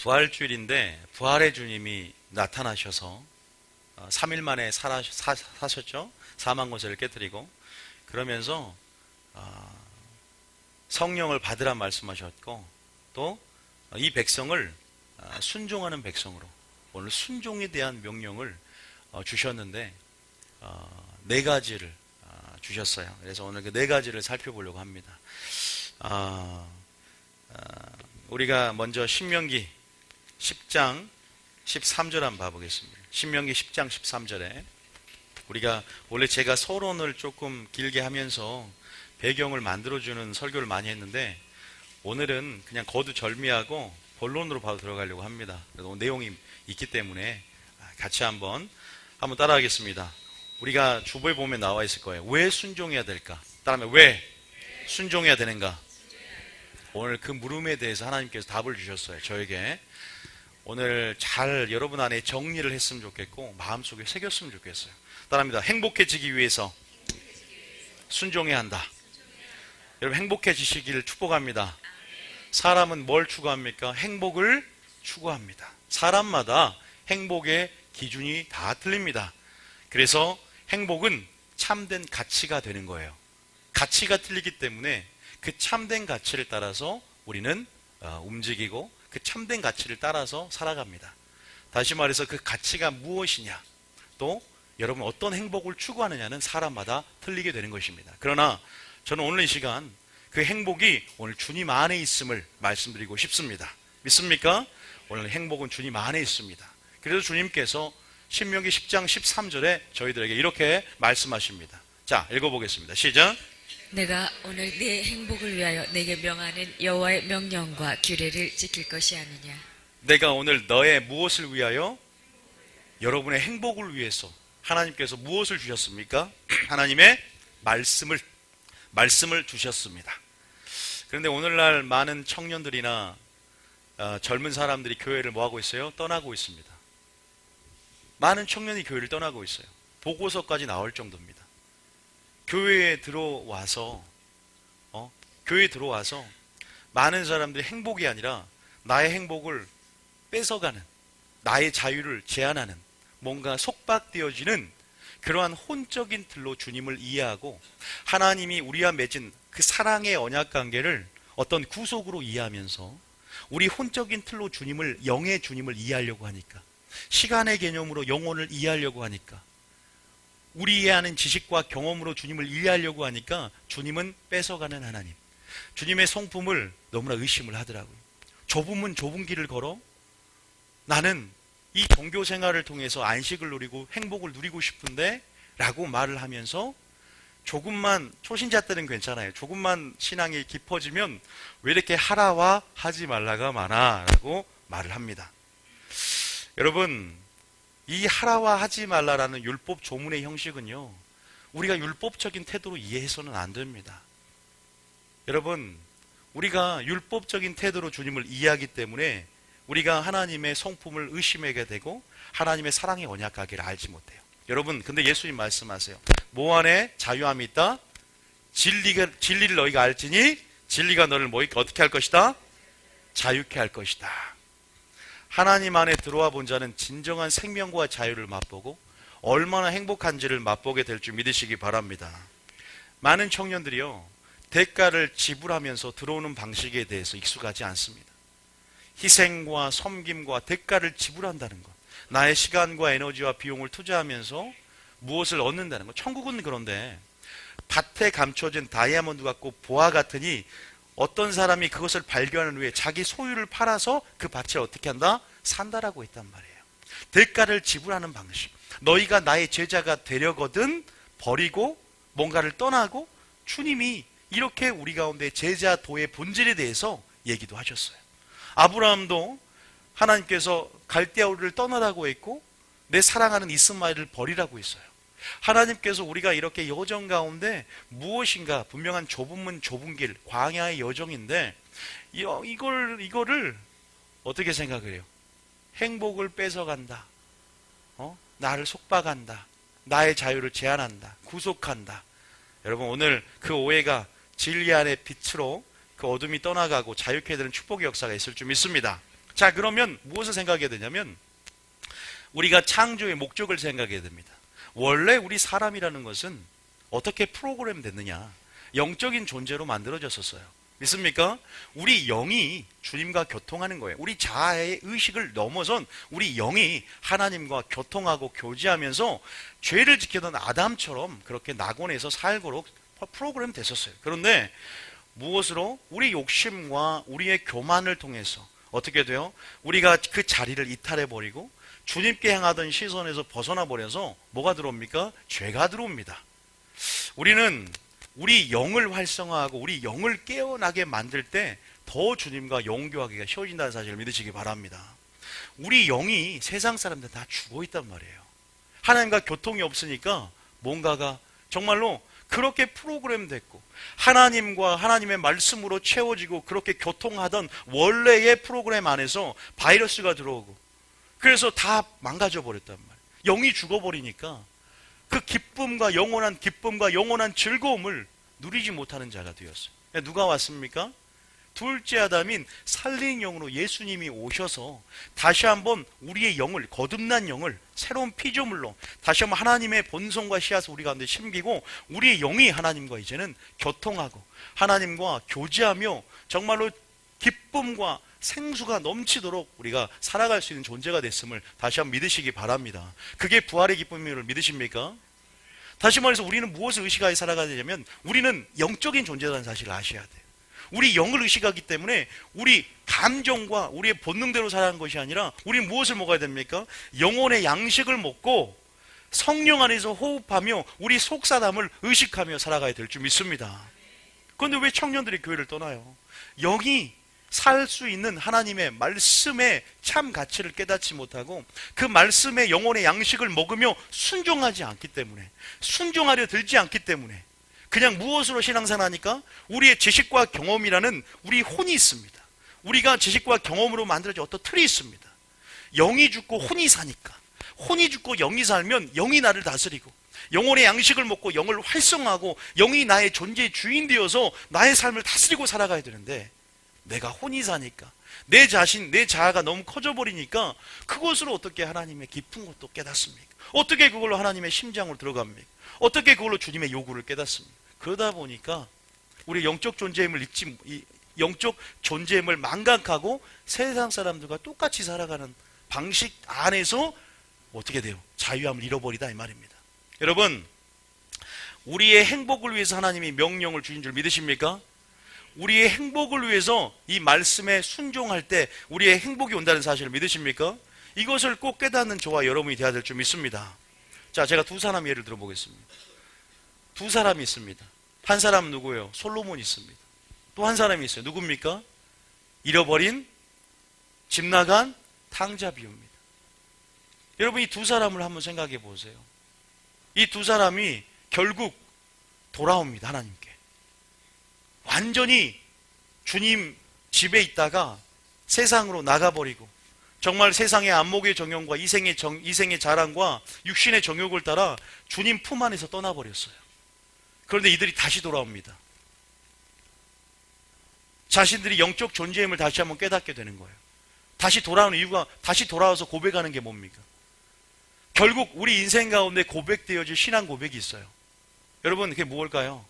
부활주일인데 부활의 주님이 나타나셔서 3일 만에 사셨죠. 사망 권세를 깨뜨리고 그러면서 성령을 받으라 말씀하셨고 또 이 백성을 순종하는 백성으로 오늘 순종에 대한 명령을 주셨는데 네 가지를 주셨어요. 그래서 오늘 그 네 가지를 살펴보려고 합니다. 우리가 먼저 신명기 10장 13절 한번 봐보겠습니다. 신명기 10장 13절에 우리가 원래 제가 서론을 조금 길게 하면서 배경을 만들어주는 설교를 많이 했는데 오늘은 그냥 거두절미하고 본론으로 바로 들어가려고 합니다. 그래서 내용이 있기 때문에 같이 한번 따라하겠습니다. 우리가 주보에 보면 나와 있을 거예요. 왜 순종해야 될까? 따라하면 왜 순종해야 되는가? 오늘 그 물음에 대해서 하나님께서 답을 주셨어요. 저에게 오늘 잘 여러분 안에 정리를 했으면 좋겠고 마음속에 새겼으면 좋겠어요. 따라합니다. 행복해지기 위해서 순종해야 한다. 여러분 행복해지시기를 축복합니다. 사람은 뭘 추구합니까? 행복을 추구합니다. 사람마다 행복의 기준이 다 틀립니다. 그래서 행복은 참된 가치가 되는 거예요. 가치가 틀리기 때문에 그 참된 가치를 따라서 우리는 움직이고 그 참된 가치를 따라서 살아갑니다. 다시 말해서 그 가치가 무엇이냐 또 여러분 어떤 행복을 추구하느냐는 사람마다 틀리게 되는 것입니다. 그러나 저는 오늘 이 시간 그 행복이 오늘 주님 안에 있음을 말씀드리고 싶습니다. 믿습니까? 오늘 행복은 주님 안에 있습니다. 그래서 주님께서 신명기 10장 13절에 저희들에게 이렇게 말씀하십니다. 자, 읽어보겠습니다. 시작. 내가 오늘 네 행복을 위하여 내게 명하는 여호와의 명령과 규례를 지킬 것이 아니냐. 내가 오늘 너의 무엇을 위하여? 여러분의 행복을 위해서 하나님께서 무엇을 주셨습니까? 하나님의 말씀을 주셨습니다. 그런데 오늘날 많은 청년들이나 젊은 사람들이 교회를 뭐하고 있어요? 떠나고 있습니다. 많은 청년이 교회를 떠나고 있어요. 보고서까지 나올 정도입니다. 교회에 들어와서 많은 사람들이 행복이 아니라 나의 행복을 뺏어가는, 나의 자유를 제한하는, 뭔가 속박되어지는 그러한 혼적인 틀로 주님을 이해하고 하나님이 우리와 맺은 그 사랑의 언약 관계를 어떤 구속으로 이해하면서 우리 혼적인 틀로 영의 주님을 이해하려고 하니까, 시간의 개념으로 영혼을 이해하려고 하니까, 우리 이해하는 지식과 경험으로 주님을 이해하려고 하니까 주님은 뺏어가는 하나님, 주님의 성품을 너무나 의심을 하더라고요. 좁으면 좁은 길을 걸어 나는 이 종교 생활을 통해서 안식을 누리고 행복을 누리고 싶은데 라고 말을 하면서 조금만, 초신자 때는 괜찮아요. 조금만 신앙이 깊어지면 왜 이렇게 하라와 하지 말라가 많아 라고 말을 합니다. 여러분, 이 하라와 하지 말라라는 율법 조문의 형식은요, 우리가 율법적인 태도로 이해해서는 안 됩니다. 여러분, 우리가 율법적인 태도로 주님을 이해하기 때문에 우리가 하나님의 성품을 의심하게 되고 하나님의 사랑의 언약 관계를 알지 못해요. 여러분, 근데 예수님 말씀하세요. 뭐 안에 자유함이 있다? 진리를 너희가 알지니 진리가 너를 어떻게 할 것이다? 자유케 할 것이다. 하나님 안에 들어와 본 자는 진정한 생명과 자유를 맛보고 얼마나 행복한지를 맛보게 될 줄 믿으시기 바랍니다. 많은 청년들이요, 대가를 지불하면서 들어오는 방식에 대해서 익숙하지 않습니다. 희생과 섬김과 대가를 지불한다는 것, 나의 시간과 에너지와 비용을 투자하면서 무엇을 얻는다는 것. 천국은 그런데 밭에 감춰진 다이아몬드 같고 보화 같으니 어떤 사람이 그것을 발견한 후에 자기 소유를 팔아서 그 밭을 어떻게 한다? 산다라고 했단 말이에요. 대가를 지불하는 방식. 너희가 나의 제자가 되려거든 버리고 뭔가를 떠나고, 주님이 이렇게 우리 가운데 제자도의 본질에 대해서 얘기도 하셨어요. 아브라함도 하나님께서 갈대아 우르를 떠나라고 했고 내 사랑하는 이스마엘을 버리라고 했어요. 하나님께서 우리가 이렇게 여정 가운데 무엇인가 분명한 좁은 문 좁은 길, 광야의 여정인데 이거를 어떻게 생각을 해요? 행복을 뺏어간다, 나를 속박한다, 나의 자유를 제한한다, 구속한다. 여러분, 오늘 그 오해가 진리 안의 빛으로 그 어둠이 떠나가고 자유케 되는 축복의 역사가 있을 줄 믿습니다. 자, 그러면 무엇을 생각해야 되냐면 우리가 창조의 목적을 생각해야 됩니다. 원래 우리 사람이라는 것은 어떻게 프로그램 됐느냐? 영적인 존재로 만들어졌었어요. 믿습니까? 우리 영이 주님과 교통하는 거예요. 우리 자아의 의식을 넘어선 우리 영이 하나님과 교통하고 교제하면서 죄를 지키던 아담처럼 그렇게 낙원에서 살도록 프로그램 됐었어요. 그런데 무엇으로? 우리 욕심과 우리의 교만을 통해서 어떻게 돼요? 우리가 그 자리를 이탈해버리고 주님께 향하던 시선에서 벗어나 버려서 뭐가 들어옵니까? 죄가 들어옵니다. 우리는 우리 영을 활성화하고 우리 영을 깨어나게 만들 때 더 주님과 영교하기가 쉬워진다는 사실을 믿으시기 바랍니다. 우리 영이 세상 사람들 다 죽어 있단 말이에요. 하나님과 교통이 없으니까 뭔가가 정말로 그렇게 프로그램 됐고 하나님과 하나님의 말씀으로 채워지고 그렇게 교통하던 원래의 프로그램 안에서 바이러스가 들어오고 그래서 다 망가져 버렸단 말이에요. 영이 죽어버리니까 그 기쁨과 영원한 즐거움을 누리지 못하는 자가 되었어요. 누가 왔습니까? 둘째 아담인 살린 영으로 예수님이 오셔서 다시 한번 우리의 영을, 거듭난 영을 새로운 피조물로 다시 한번 하나님의 본성과 씨앗을 우리 가운데 심기고 우리의 영이 하나님과 이제는 교통하고 하나님과 교제하며 정말로 기쁨과 생수가 넘치도록 우리가 살아갈 수 있는 존재가 됐음을 다시 한번 믿으시기 바랍니다. 그게 부활의 기쁨임을 믿으십니까? 다시 말해서 우리는 무엇을 의식하여 살아가야 되냐면 우리는 영적인 존재라는 사실을 아셔야 돼요. 우리 영을 의식하기 때문에 우리 감정과 우리의 본능대로 살아가는 것이 아니라 우리는 무엇을 먹어야 됩니까? 영혼의 양식을 먹고 성령 안에서 호흡하며 우리 속사람을 의식하며 살아가야 될 줄 믿습니다. 그런데 왜 청년들이 교회를 떠나요? 영이 살 수 있는 하나님의 말씀의 참 가치를 깨닫지 못하고 그 말씀의 영혼의 양식을 먹으며 순종하지 않기 때문에 순종하려 들지 않기 때문에 그냥 무엇으로 신앙생활하니까 우리의 지식과 경험이라는 우리 혼이 있습니다. 우리가 지식과 경험으로 만들어진 어떤 틀이 있습니다. 영이 죽고 혼이 사니까 혼이 죽고 영이 살면 영이 나를 다스리고 영혼의 양식을 먹고 영을 활성화하고 영이 나의 존재의 주인 되어서 나의 삶을 다스리고 살아가야 되는데 내가 혼이 사니까 내 자신, 내 자아가 너무 커져버리니까 그것으로 어떻게 하나님의 깊은 것도 깨닫습니까? 어떻게 그걸로 하나님의 심장으로 들어갑니까? 어떻게 그걸로 주님의 요구를 깨닫습니까? 그러다 보니까 우리 영적 존재임을 영적 존재임을 망각하고 세상 사람들과 똑같이 살아가는 방식 안에서 어떻게 돼요? 자유함을 잃어버리다 이 말입니다. 여러분, 우리의 행복을 위해서 하나님이 명령을 주신 줄 믿으십니까? 우리의 행복을 위해서 이 말씀에 순종할 때 우리의 행복이 온다는 사실을 믿으십니까? 이것을 꼭 깨닫는 저와 여러분이 되어야 될 줄 믿습니다. 자, 제가 두 사람 예를 들어보겠습니다. 두 사람이 있습니다. 한 사람은 누구예요? 솔로몬이 있습니다. 또 한 사람이 있어요. 누굽니까? 잃어버린, 집 나간 탕자 비유입니다. 여러분, 이 두 사람을 한번 생각해 보세요. 이 두 사람이 결국 돌아옵니다. 하나님께. 완전히 주님 집에 있다가 세상으로 나가버리고 정말 세상의 안목의 정욕과 이생의 자랑과 육신의 정욕을 따라 주님 품 안에서 떠나버렸어요. 그런데 이들이 다시 돌아옵니다. 자신들이 영적 존재임을 다시 한번 깨닫게 되는 거예요. 다시 돌아오는 이유가 다시 돌아와서 고백하는 게 뭡니까? 결국 우리 인생 가운데 고백되어질 신앙 고백이 있어요. 여러분, 그게 무엇일까요?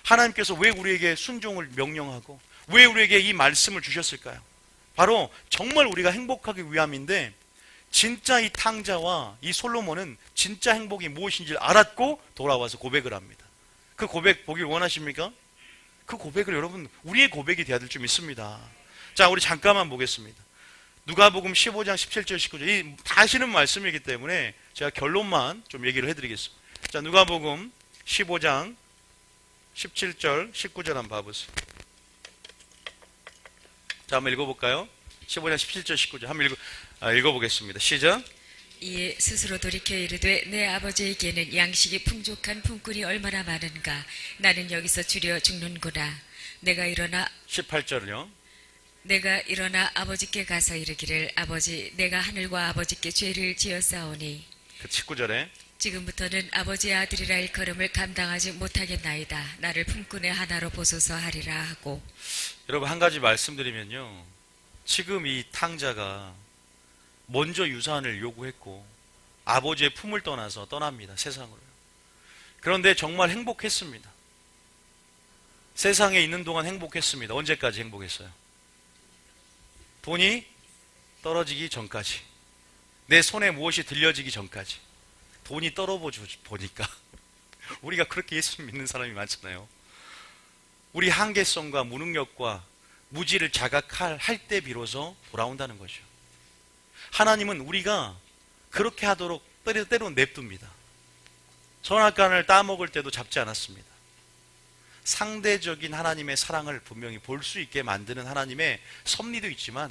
하나님께서 왜 우리에게 순종을 명령하고 왜 우리에게 이 말씀을 주셨을까요? 바로 정말 우리가 행복하기 위함인데 진짜 이 탕자와 이 솔로몬은 진짜 행복이 무엇인지를 알았고 돌아와서 고백을 합니다. 그 고백 보길 원하십니까? 그 고백을 여러분 우리의 고백이 되어야 될 줄 믿습니다. 자, 우리 잠깐만 보겠습니다. 누가복음 15장 17절 19절 이 다시는 말씀이기 때문에 제가 결론만 좀 얘기를 해드리겠습니다. 자, 누가복음 15장 17절 19절 한번 봐보세요. 자, 한번 읽어볼까요? 15장 17절 19절 한번 읽어보겠습니다. 시작. 이에 스스로 돌이켜 이르되 내 아버지에게는 양식이 풍족한 품꾼이 얼마나 많은가. 나는 여기서 줄여 죽는구나. 내가 일어나 18절요. 내가 일어나 아버지께 가서 이르기를 아버지 내가 하늘과 아버지께 죄를 지었사오니 그 19절에 지금부터는 아버지의 아들이라 일컬음을 감당하지 못하겠나이다. 나를 품꾼의 하나로 보소서 하리라 하고. 여러분 한 가지 말씀드리면요. 지금 이 탕자가 먼저 유산을 요구했고 아버지의 품을 떠나서 떠납니다. 세상으로. 그런데 정말 행복했습니다. 세상에 있는 동안 행복했습니다. 언제까지 행복했어요? 돈이 떨어지기 전까지. 내 손에 무엇이 들려지기 전까지. 돈이 떨어보니까 우리가 그렇게 예수 믿는 사람이 많잖아요. 우리 한계성과 무능력과 무지를 자각할 때 비로소 돌아온다는 거죠. 하나님은 우리가 그렇게 하도록 때로 냅둡니다. 선악간을 따먹을 때도 잡지 않았습니다. 상대적인 하나님의 사랑을 분명히 볼 수 있게 만드는 하나님의 섭리도 있지만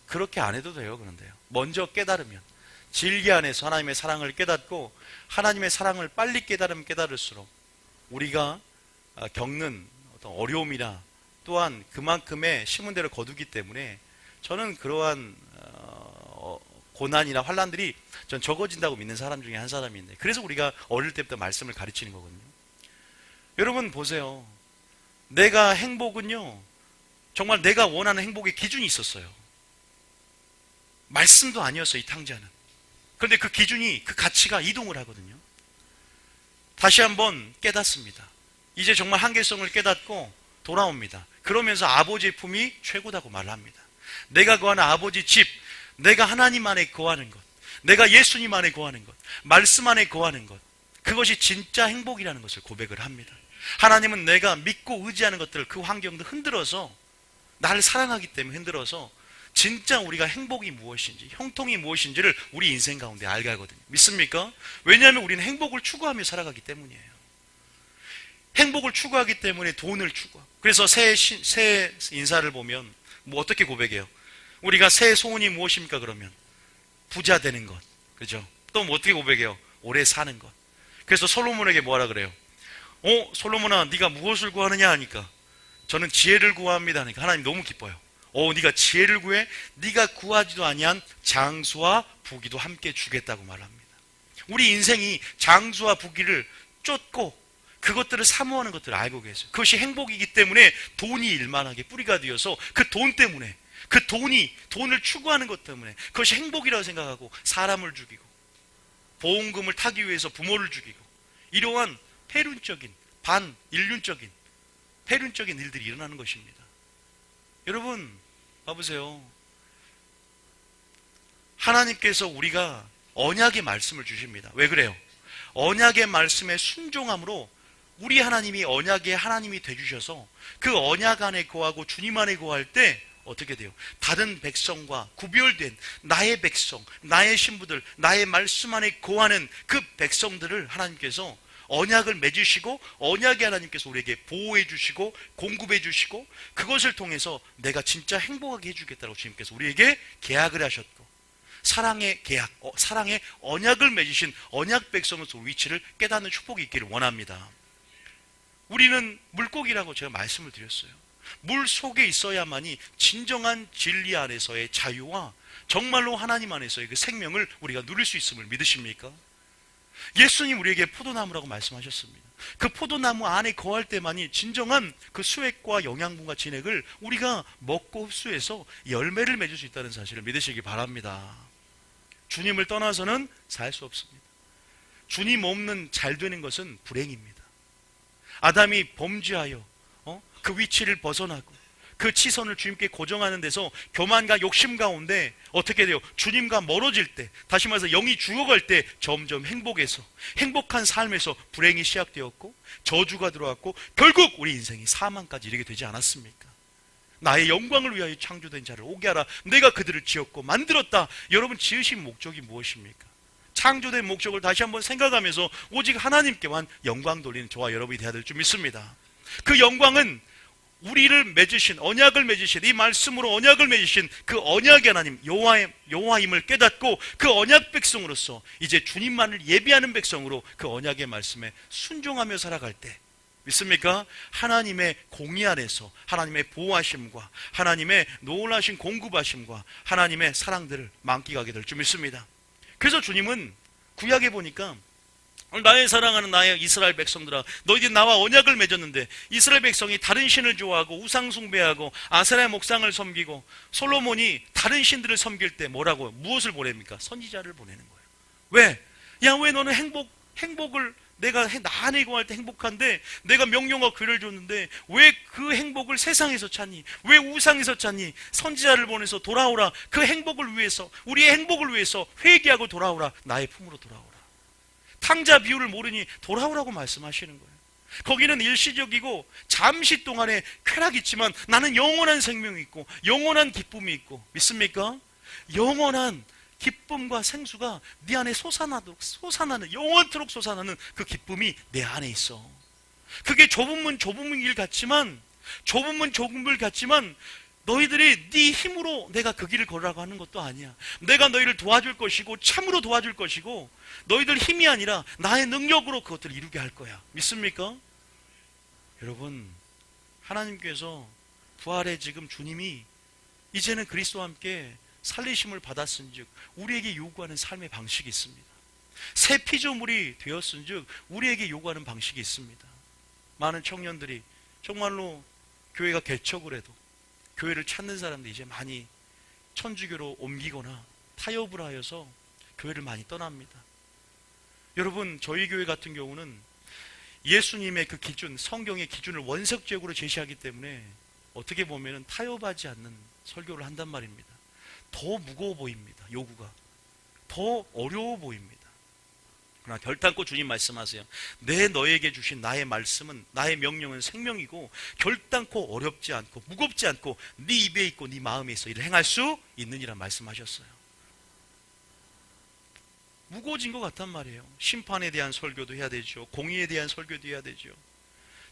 그렇게 안 해도 돼요. 그런데요, 먼저 깨달으면, 진리 안에서 하나님의 사랑을 깨닫고 하나님의 사랑을 빨리 깨달으면 깨달을수록 우리가 겪는 어떤 어려움이나 또한 그만큼의 심은 대로 거두기 때문에 저는 그러한 고난이나 환난들이 전 적어진다고 믿는 사람 중에 한 사람인데, 그래서 우리가 어릴 때부터 말씀을 가르치는 거거든요. 여러분 보세요. 내가 행복은요, 정말 내가 원하는 행복의 기준이 있었어요. 말씀도 아니었어요, 이 탕자는. 그런데 그 기준이, 그 가치가 이동을 하거든요. 다시 한번 깨닫습니다. 이제 정말 한계성을 깨닫고 돌아옵니다. 그러면서 아버지의 품이 최고다고 말합니다. 내가 거하는 아버지 집, 내가 하나님 안에 거하는 것, 내가 예수님 안에 거하는 것, 말씀 안에 거하는 것, 그것이 진짜 행복이라는 것을 고백을 합니다. 하나님은 내가 믿고 의지하는 것들을, 그 환경도 흔들어서, 나를 사랑하기 때문에 흔들어서 진짜 우리가 행복이 무엇인지, 형통이 무엇인지를 우리 인생 가운데 알게 하거든요. 믿습니까? 왜냐하면 우리는 행복을 추구하며 살아가기 때문이에요. 행복을 추구하기 때문에 돈을 추구하고. 그래서 새 인사를 보면 뭐 어떻게 고백해요? 우리가 새 소원이 무엇입니까? 그러면 부자 되는 것, 그죠? 또 뭐 어떻게 고백해요? 오래 사는 것. 그래서 솔로몬에게 뭐하라 그래요? 솔로몬아, 네가 무엇을 구하느냐 하니까 저는 지혜를 구합니다 하니까 하나님 너무 기뻐요. 네가 지혜를 구해? 네가 구하지도 아니한 장수와 부귀도 함께 주겠다고 말합니다. 우리 인생이 장수와 부귀를 쫓고 그것들을 사모하는 것들을 알고 계세요. 그것이 행복이기 때문에 돈이 일만하게 뿌리가 되어서 그 돈 때문에, 그 돈을 추구하는 것 때문에 그것이 행복이라고 생각하고 사람을 죽이고 보험금을 타기 위해서 부모를 죽이고, 이러한 폐륜적인, 반인륜적인 폐륜적인 일들이 일어나는 것입니다. 여러분 봐보세요. 하나님께서 우리가 언약의 말씀을 주십니다. 왜 그래요? 언약의 말씀에 순종함으로 우리 하나님이 언약의 하나님이 되주셔서 그 언약 안에 거하고 주님 안에 거할 때 어떻게 돼요? 다른 백성과 구별된 나의 백성, 나의 신부들, 나의 말씀 안에 거하는 그 백성들을 하나님께서 언약을 맺으시고, 언약의 하나님께서 우리에게 보호해 주시고 공급해 주시고, 그것을 통해서 내가 진짜 행복하게 해주겠다고 주님께서 우리에게 계약을 하셨고, 사랑의 계약, 사랑의 언약을 맺으신 언약 백성으로서 위치를 깨닫는 축복이 있기를 원합니다. 우리는 물고기라고 제가 말씀을 드렸어요. 물 속에 있어야만이 진정한 진리 안에서의 자유와 정말로 하나님 안에서의 그 생명을 우리가 누릴 수 있음을 믿으십니까? 예수님 우리에게 포도나무라고 말씀하셨습니다. 그 포도나무 안에 거할 때만이 진정한 그 수액과 영양분과 진액을 우리가 먹고 흡수해서 열매를 맺을 수 있다는 사실을 믿으시기 바랍니다. 주님을 떠나서는 살 수 없습니다. 주님 없는 잘 되는 것은 불행입니다. 아담이 범죄하여 그 위치를 벗어나고 그 치선을 주님께 고정하는 데서 교만과 욕심 가운데 어떻게 돼요? 주님과 멀어질 때, 다시 말해서 영이 죽어갈 때 점점 행복한 삶에서 불행이 시작되었고 저주가 들어왔고 결국 우리 인생이 사망까지 이르게 되지 않았습니까? 나의 영광을 위하여 창조된 자를 오게 하라. 내가 그들을 지었고 만들었다. 여러분 지으신 목적이 무엇입니까? 창조된 목적을 다시 한번 생각하면서 오직 하나님께만 영광 돌리는 저와 여러분이 되어야 될 줄 믿습니다. 그 영광은 우리를 맺으신, 언약을 맺으신, 이 말씀으로 언약을 맺으신 그 언약의 하나님 여호와임을 깨닫고 그 언약 백성으로서 이제 주님만을 예비하는 백성으로 그 언약의 말씀에 순종하며 살아갈 때, 믿습니까? 하나님의 공의 안에서 하나님의 보호하심과 하나님의 놀라신 공급하심과 하나님의 사랑들을 만끽하게 될 줄 믿습니다. 그래서 주님은 구약에 보니까 나의 사랑하는 나의 이스라엘 백성들아, 너희들이 나와 언약을 맺었는데 이스라엘 백성이 다른 신을 좋아하고 우상 숭배하고 아세라 목상을 섬기고 솔로몬이 다른 신들을 섬길 때 뭐라고, 무엇을 보냅니까? 선지자를 보내는 거예요. 왜? 야, 왜 너는 행복을 내가 나 안에 구할 때 행복한데 내가 명령과 규례를 줬는데 왜 그 행복을 세상에서 찾니? 왜 우상에서 찾니? 선지자를 보내서 돌아오라. 그 행복을 위해서, 우리의 행복을 위해서 회개하고 돌아오라. 나의 품으로 돌아오라. 탕자 비유를 모르니 돌아오라고 말씀하시는 거예요. 거기는 일시적이고 잠시 동안의 쾌락이 있지만 나는 영원한 생명이 있고 영원한 기쁨이 있고, 믿습니까? 영원한 기쁨과 생수가 네 안에 솟아나는, 영원토록 솟아나는 그 기쁨이 내 안에 있어. 그게 좁은 문 같지만 너희들이 네 힘으로 내가 그 길을 걸으라고 하는 것도 아니야. 내가 너희를 도와줄 것이고 참으로 도와줄 것이고 너희들 힘이 아니라 나의 능력으로 그것들을 이루게 할 거야. 믿습니까? 여러분, 하나님께서 부활의 지금 주님이 이제는 그리스도와 함께 살리심을 받았은즉 우리에게 요구하는 삶의 방식이 있습니다. 새 피조물이 되었은즉 우리에게 요구하는 방식이 있습니다. 많은 청년들이 정말로 교회가 개척을 해도 교회를 찾는 사람들이 이제 많이 천주교로 옮기거나 타협을 하여서 교회를 많이 떠납니다. 여러분, 저희 교회 같은 경우는 예수님의 그 기준, 성경의 기준을 원색적으로 제시하기 때문에 어떻게 보면 타협하지 않는 설교를 한단 말입니다. 더 무거워 보입니다. 요구가 더 어려워 보입니다. 그러나 결단코 주님 말씀하세요. 너에게 주신 나의 말씀은, 나의 명령은 생명이고 결단코 어렵지 않고 무겁지 않고 네 입에 있고 네 마음에 있어 이를 행할 수 있느니라 말씀하셨어요. 무거워진 것 같단 말이에요. 심판에 대한 설교도 해야 되죠. 공의에 대한 설교도 해야 되죠.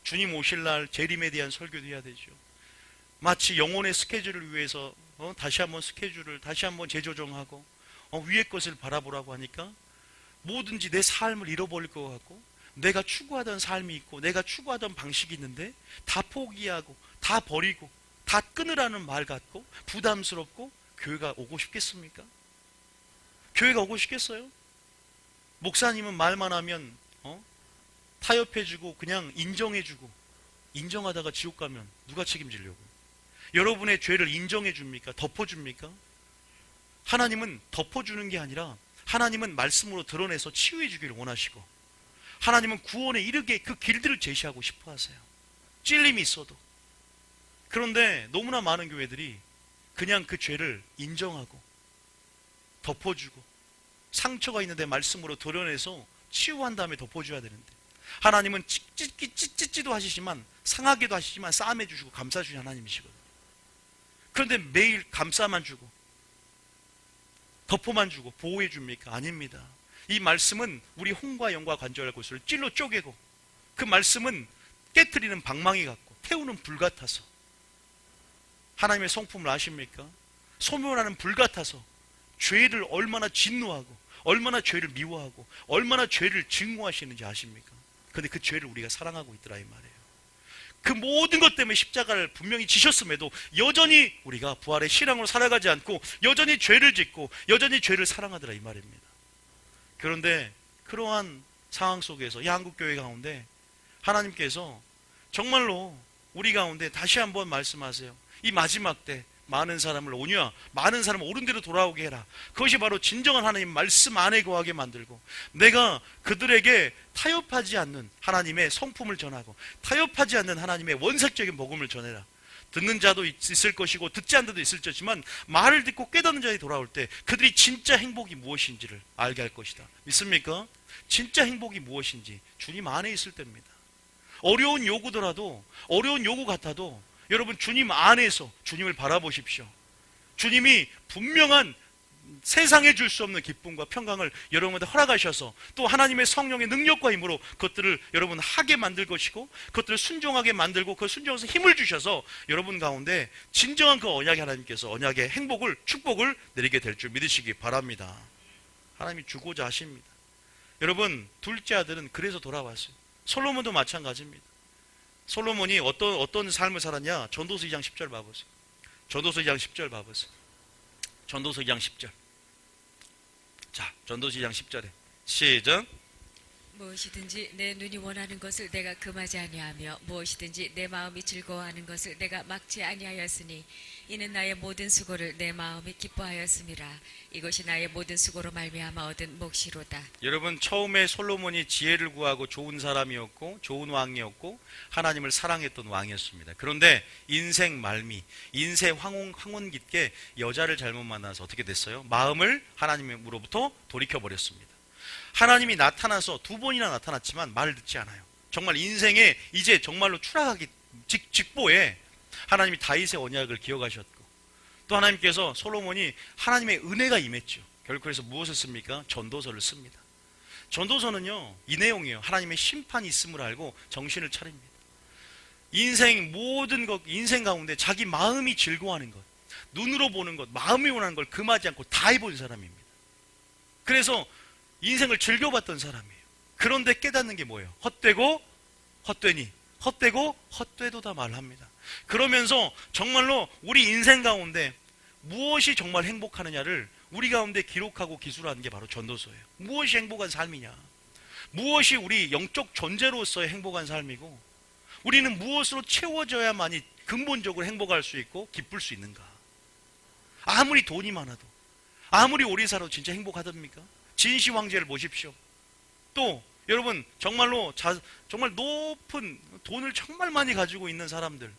주님 오실 날 재림에 대한 설교도 해야 되죠. 마치 영혼의 스케줄을 위해서 다시 한번 스케줄을 다시 한번 재조정하고 위의 것을 바라보라고 하니까 뭐든지 내 삶을 잃어버릴 것 같고, 내가 추구하던 삶이 있고 내가 추구하던 방식이 있는데 다 포기하고 다 버리고 다 끊으라는 말 같고 부담스럽고 교회가 오고 싶겠습니까? 교회가 오고 싶겠어요? 목사님은 말만 하면 타협해주고 그냥 인정해주고, 인정하다가 지옥 가면 누가 책임지려고? 여러분의 죄를 인정해줍니까? 덮어줍니까? 하나님은 덮어주는 게 아니라 하나님은 말씀으로 드러내서 치유해 주기를 원하시고, 하나님은 구원에 이르게 그 길들을 제시하고 싶어 하세요. 찔림이 있어도. 그런데 너무나 많은 교회들이 그냥 그 죄를 인정하고 덮어주고 상처가 있는데 말씀으로 드러내서 치유한 다음에 덮어줘야 되는데, 하나님은 찢지도 하시지만 상하게도 하시지만 싸매 주시고 감싸 주시는 하나님이시거든요. 그런데 매일 감싸만 주고 덮어만 주고 보호해 줍니까? 아닙니다. 이 말씀은 우리 홍과 영과 관절할 곳을 찔러 쪼개고, 그 말씀은 깨트리는 방망이 같고 태우는 불 같아서, 하나님의 성품을 아십니까? 소멸하는 불 같아서 죄를 얼마나 진노하고 얼마나 죄를 미워하고 얼마나 죄를 증오하시는지 아십니까? 그런데 그 죄를 우리가 사랑하고 있더라 이 말이에요. 그 모든 것 때문에 십자가를 분명히 지셨음에도 여전히 우리가 부활의 신앙으로 살아가지 않고 여전히 죄를 짓고 여전히 죄를 사랑하더라 이 말입니다. 그런데 그러한 상황 속에서 이 한국교회 가운데 하나님께서 정말로 우리 가운데 다시 한번 말씀하세요. 이 마지막 때 많은 사람을 온유하, 많은 사람을 옳은 대로 돌아오게 해라. 그것이 바로 진정한 하나님 말씀 안에 거하게 만들고, 내가 그들에게 타협하지 않는 하나님의 성품을 전하고 타협하지 않는 하나님의 원색적인 복음을 전해라. 듣는 자도 있을 것이고 듣지 않는 자도 있을 것이지만 말을 듣고 깨닫는 자들이 돌아올 때 그들이 진짜 행복이 무엇인지를 알게 할 것이다. 믿습니까? 진짜 행복이 무엇인지 주님 안에 있을 때입니다. 어려운 요구더라도, 어려운 요구 같아도 여러분 주님 안에서 주님을 바라보십시오. 주님이 분명한 세상에 줄 수 없는 기쁨과 평강을 여러분한테 허락하셔서 또 하나님의 성령의 능력과 힘으로 그것들을 여러분 하게 만들 것이고, 그것들을 순종하게 만들고 그 순종에서 힘을 주셔서 여러분 가운데 진정한 그 언약의 하나님께서 언약의 행복을, 축복을 내리게 될 줄 믿으시기 바랍니다. 하나님이 주고자 하십니다. 여러분, 둘째 아들은 그래서 돌아왔어요. 솔로몬도 마찬가지입니다. 솔로몬이 어떤 삶을 살았냐? 전도서 2장 10절 봐보세요. 전도서 2장 10절 봐보세요. 전도서 2장 10절. 자, 전도서 2장 10절에 시작. 무엇이든지 내 눈이 원하는 것을 내가 금하지 아니하며 무엇이든지 내 마음이 즐거워하는 것을 내가 막지 아니하였으니 이는 나의 모든 수고를 내 마음이 기뻐하였음이라. 이것이 나의 모든 수고로 말미암아 얻은 몫이로다. 여러분, 처음에 솔로몬이 지혜를 구하고 좋은 사람이었고 좋은 왕이었고 하나님을 사랑했던 왕이었습니다. 그런데 인생 말미, 인생 황혼 깊게 여자를 잘못 만나서 어떻게 됐어요? 마음을 하나님으로부터 돌이켜버렸습니다. 하나님이 나타나서 2번이나 나타났지만 말을 듣지 않아요. 정말 인생에 이제 정말로 추락하기 직보에 하나님이 다윗의 언약을 기억하셨고, 또 하나님께서 솔로몬이 하나님의 은혜가 임했죠. 결국 그래서 무엇을 씁니까? 전도서를 씁니다. 전도서는요, 이 내용이에요. 하나님의 심판이 있음을 알고 정신을 차립니다. 인생 모든 것, 인생 가운데 자기 마음이 즐거워하는 것, 눈으로 보는 것, 마음이 원하는 걸 금하지 않고 다 해본 사람입니다. 그래서 인생을 즐겨봤던 사람이에요. 그런데 깨닫는 게 뭐예요? 헛되고 헛되니 헛되고 헛되도다 말합니다. 그러면서 정말로 우리 인생 가운데 무엇이 정말 행복하느냐를 우리 가운데 기록하고 기술하는 게 바로 전도서예요. 무엇이 행복한 삶이냐, 무엇이 우리 영적 존재로서의 행복한 삶이고, 우리는 무엇으로 채워져야만이 근본적으로 행복할 수 있고 기쁠 수 있는가. 아무리 돈이 많아도, 아무리 오래 살아도 진짜 행복하답니까? 진시 황제를 보십시오. 또 여러분, 정말로 정말 높은 돈을 정말 많이 가지고 있는 사람들,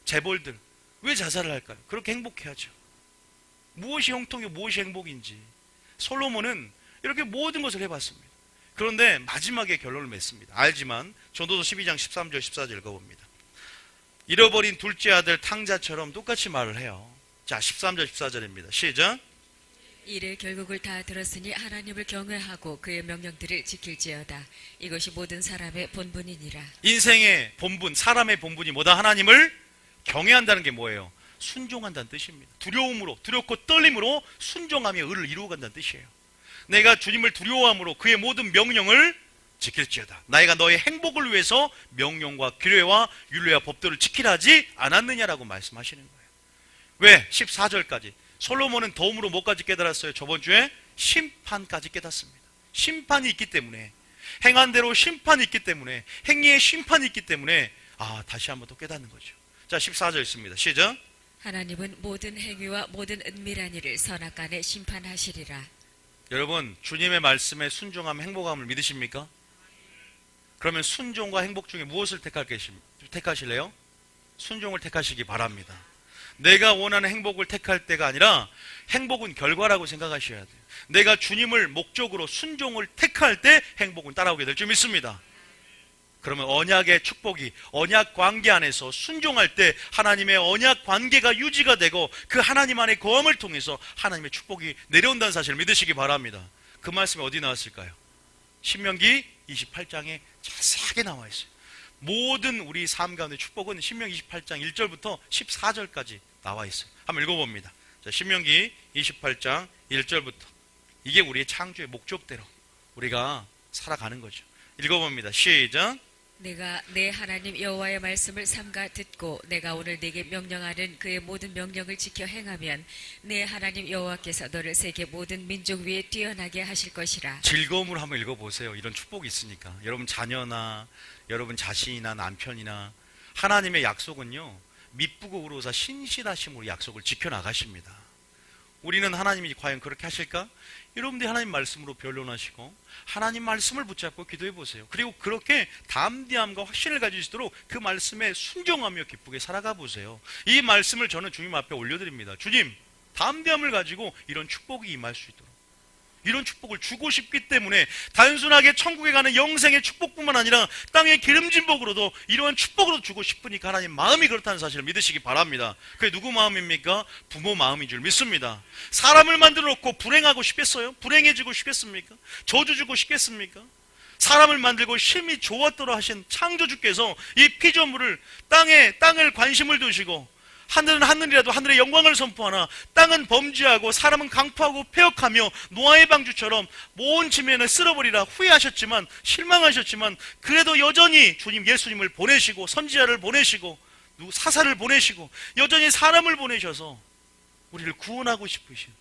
재벌들, 왜 자살을 할까요? 그렇게 행복해야죠. 무엇이 형통이고 무엇이 행복인지 솔로몬은 이렇게 모든 것을 해봤습니다. 그런데 마지막에 결론을 맺습니다. 알지만 전도서 12장 13절 14절 읽어봅니다. 잃어버린 둘째 아들 탕자처럼 똑같이 말을 해요. 자, 13절 14절입니다. 시작. 이를 결국을 다 들었으니 하나님을 경외하고 그의 명령들을 지킬지어다. 이것이 모든 사람의 본분이니라. 인생의 본분, 사람의 본분이 뭐다? 하나님을 경외한다는 게 뭐예요? 순종한다는 뜻입니다. 두려움으로, 두렵고 떨림으로 순종하며 의를 이루어간다는 뜻이에요. 내가 주님을 두려워함으로 그의 모든 명령을 지킬지어다. 나이가 너의 행복을 위해서 명령과 규례와 율례와 법도를 지키라 하지 않았느냐라고 말씀하시는 거예요. 왜? 14절까지. 솔로몬은 도움으로 뭐까지 깨달았어요? 저번 주에 심판까지 깨닫습니다. 심판이 있기 때문에, 행한 대로 심판이 있기 때문에, 행위에 심판이 있기 때문에 다시 한번 또 깨닫는 거죠. 자, 14절 있습니다. 시작. 하나님은 모든 행위와 모든 은밀한 일을 선악간에 심판하시리라. 여러분, 주님의 말씀에 순종하면 행복함을 믿으십니까? 그러면 순종과 행복 중에 무엇을 택하실래요? 순종을 택하시기 바랍니다. 내가 원하는 행복을 택할 때가 아니라 행복은 결과라고 생각하셔야 돼요. 내가 주님을 목적으로 순종을 택할 때 행복은 따라오게 될 줄 믿습니다. 그러면 언약의 축복이, 언약 관계 안에서 순종할 때 하나님의 언약 관계가 유지가 되고 그 하나님 안의 거함을 통해서 하나님의 축복이 내려온다는 사실을 믿으시기 바랍니다. 그 말씀이 어디 나왔을까요? 신명기 28장에 자세하게 나와 있어요. 모든 우리 삶 가운데 축복은 신명기 28장 1절부터 14절까지 나와 있어요. 한번 읽어봅니다. 자, 신명기 28장 1절부터. 이게 우리의 창조의 목적대로 우리가 살아가는 거죠. 읽어봅니다. 시작. 내가 내 하나님 여호와의 말씀을 삼가 듣고 내가 오늘 네게 명령하는 그의 모든 명령을 지켜 행하면 내 하나님 여호와께서 너를 세계 모든 민족 위에 뛰어나게 하실 것이라. 즐거움으로 한번 읽어보세요. 이런 축복이 있으니까. 여러분 자녀나 여러분 자신이나 남편이나 하나님의 약속은요, 미쁘고 의로사 신실하심으로 약속을 지켜나가십니다. 우리는 하나님이 과연 그렇게 하실까? 여러분들이 하나님 말씀으로 변론하시고 하나님 말씀을 붙잡고 기도해 보세요. 그리고 그렇게 담대함과 확신을 가질 수 있도록 그 말씀에 순종하며 기쁘게 살아가 보세요. 이 말씀을 저는 주님 앞에 올려드립니다. 주님, 담대함을 가지고 이런 축복이 임할 수 있도록, 이런 축복을 주고 싶기 때문에 단순하게 천국에 가는 영생의 축복뿐만 아니라 땅의 기름진 복으로도 이러한 축복으로 주고 싶으니까 하나님 마음이 그렇다는 사실을 믿으시기 바랍니다. 그게 누구 마음입니까? 부모 마음인 줄 믿습니다. 사람을 만들어 놓고 불행하고 싶겠어요? 불행해지고 싶겠습니까? 저주 주고 싶겠습니까? 사람을 만들고 심히 좋았더라 하신 창조주께서 이 피조물을 땅을 관심을 두시고, 하늘은 하늘이라도 하늘의 영광을 선포하나 땅은 범죄하고 사람은 강포하고 폐역하며 노아의 방주처럼 모은 지면을 쓸어버리라 후회하셨지만, 실망하셨지만 그래도 여전히 주님 예수님을 보내시고 선지자를 보내시고 사사를 보내시고 여전히 사람을 보내셔서 우리를 구원하고 싶으신,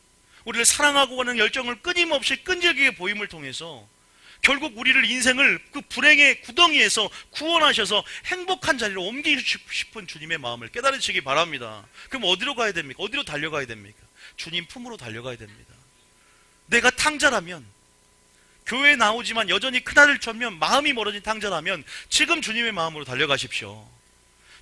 우리를 사랑하고 하는 열정을 끊임없이 끈질기게 보임을 통해서 결국 우리를 인생을 그 불행의 구덩이에서 구원하셔서 행복한 자리로 옮기고 싶은 주님의 마음을 깨달으시기 바랍니다. 그럼 어디로 가야 됩니까? 어디로 달려가야 됩니까? 주님 품으로 달려가야 됩니다. 내가 탕자라면, 교회에 나오지만 여전히 큰아들 쳤면, 마음이 멀어진 탕자라면 지금 주님의 마음으로 달려가십시오.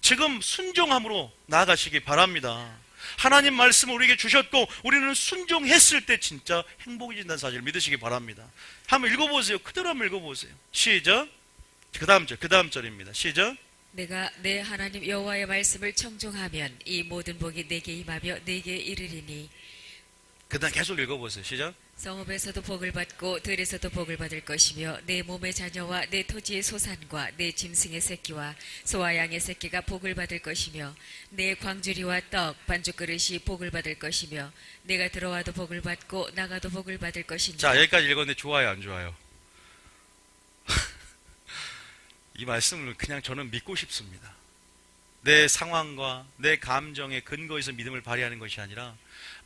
지금 순종함으로 나아가시기 바랍니다. 하나님 말씀을 우리에게 주셨고 우리는 순종했을 때 진짜 행복해진다는 사실을 믿으시기 바랍니다. 한번 읽어보세요. 그대로 한번 읽어보세요. 시작. 그 다음 절입니다. 시작. 내가 내 하나님 여호와의 말씀을 청종하면 이 모든 복이 내게 임하며 내게 이르리니. 그 다음 계속 읽어보세요. 시작. 성읍에서도 복을 받고 들에서도 복을 받을 것이며 내 몸의 자녀와 내 토지의 소산과 내 짐승의 새끼와 소와 양의 새끼가 복을 받을 것이며 내 광주리와 떡 반죽그릇이 복을 받을 것이며 내가 들어와도 복을 받고 나가도 복을 받을 것이니. 자, 여기까지 읽었는데 좋아요, 안 좋아요? 이 말씀을 그냥 저는 믿고 싶습니다. 내 상황과 내 감정의 근거에서 믿음을 발휘하는 것이 아니라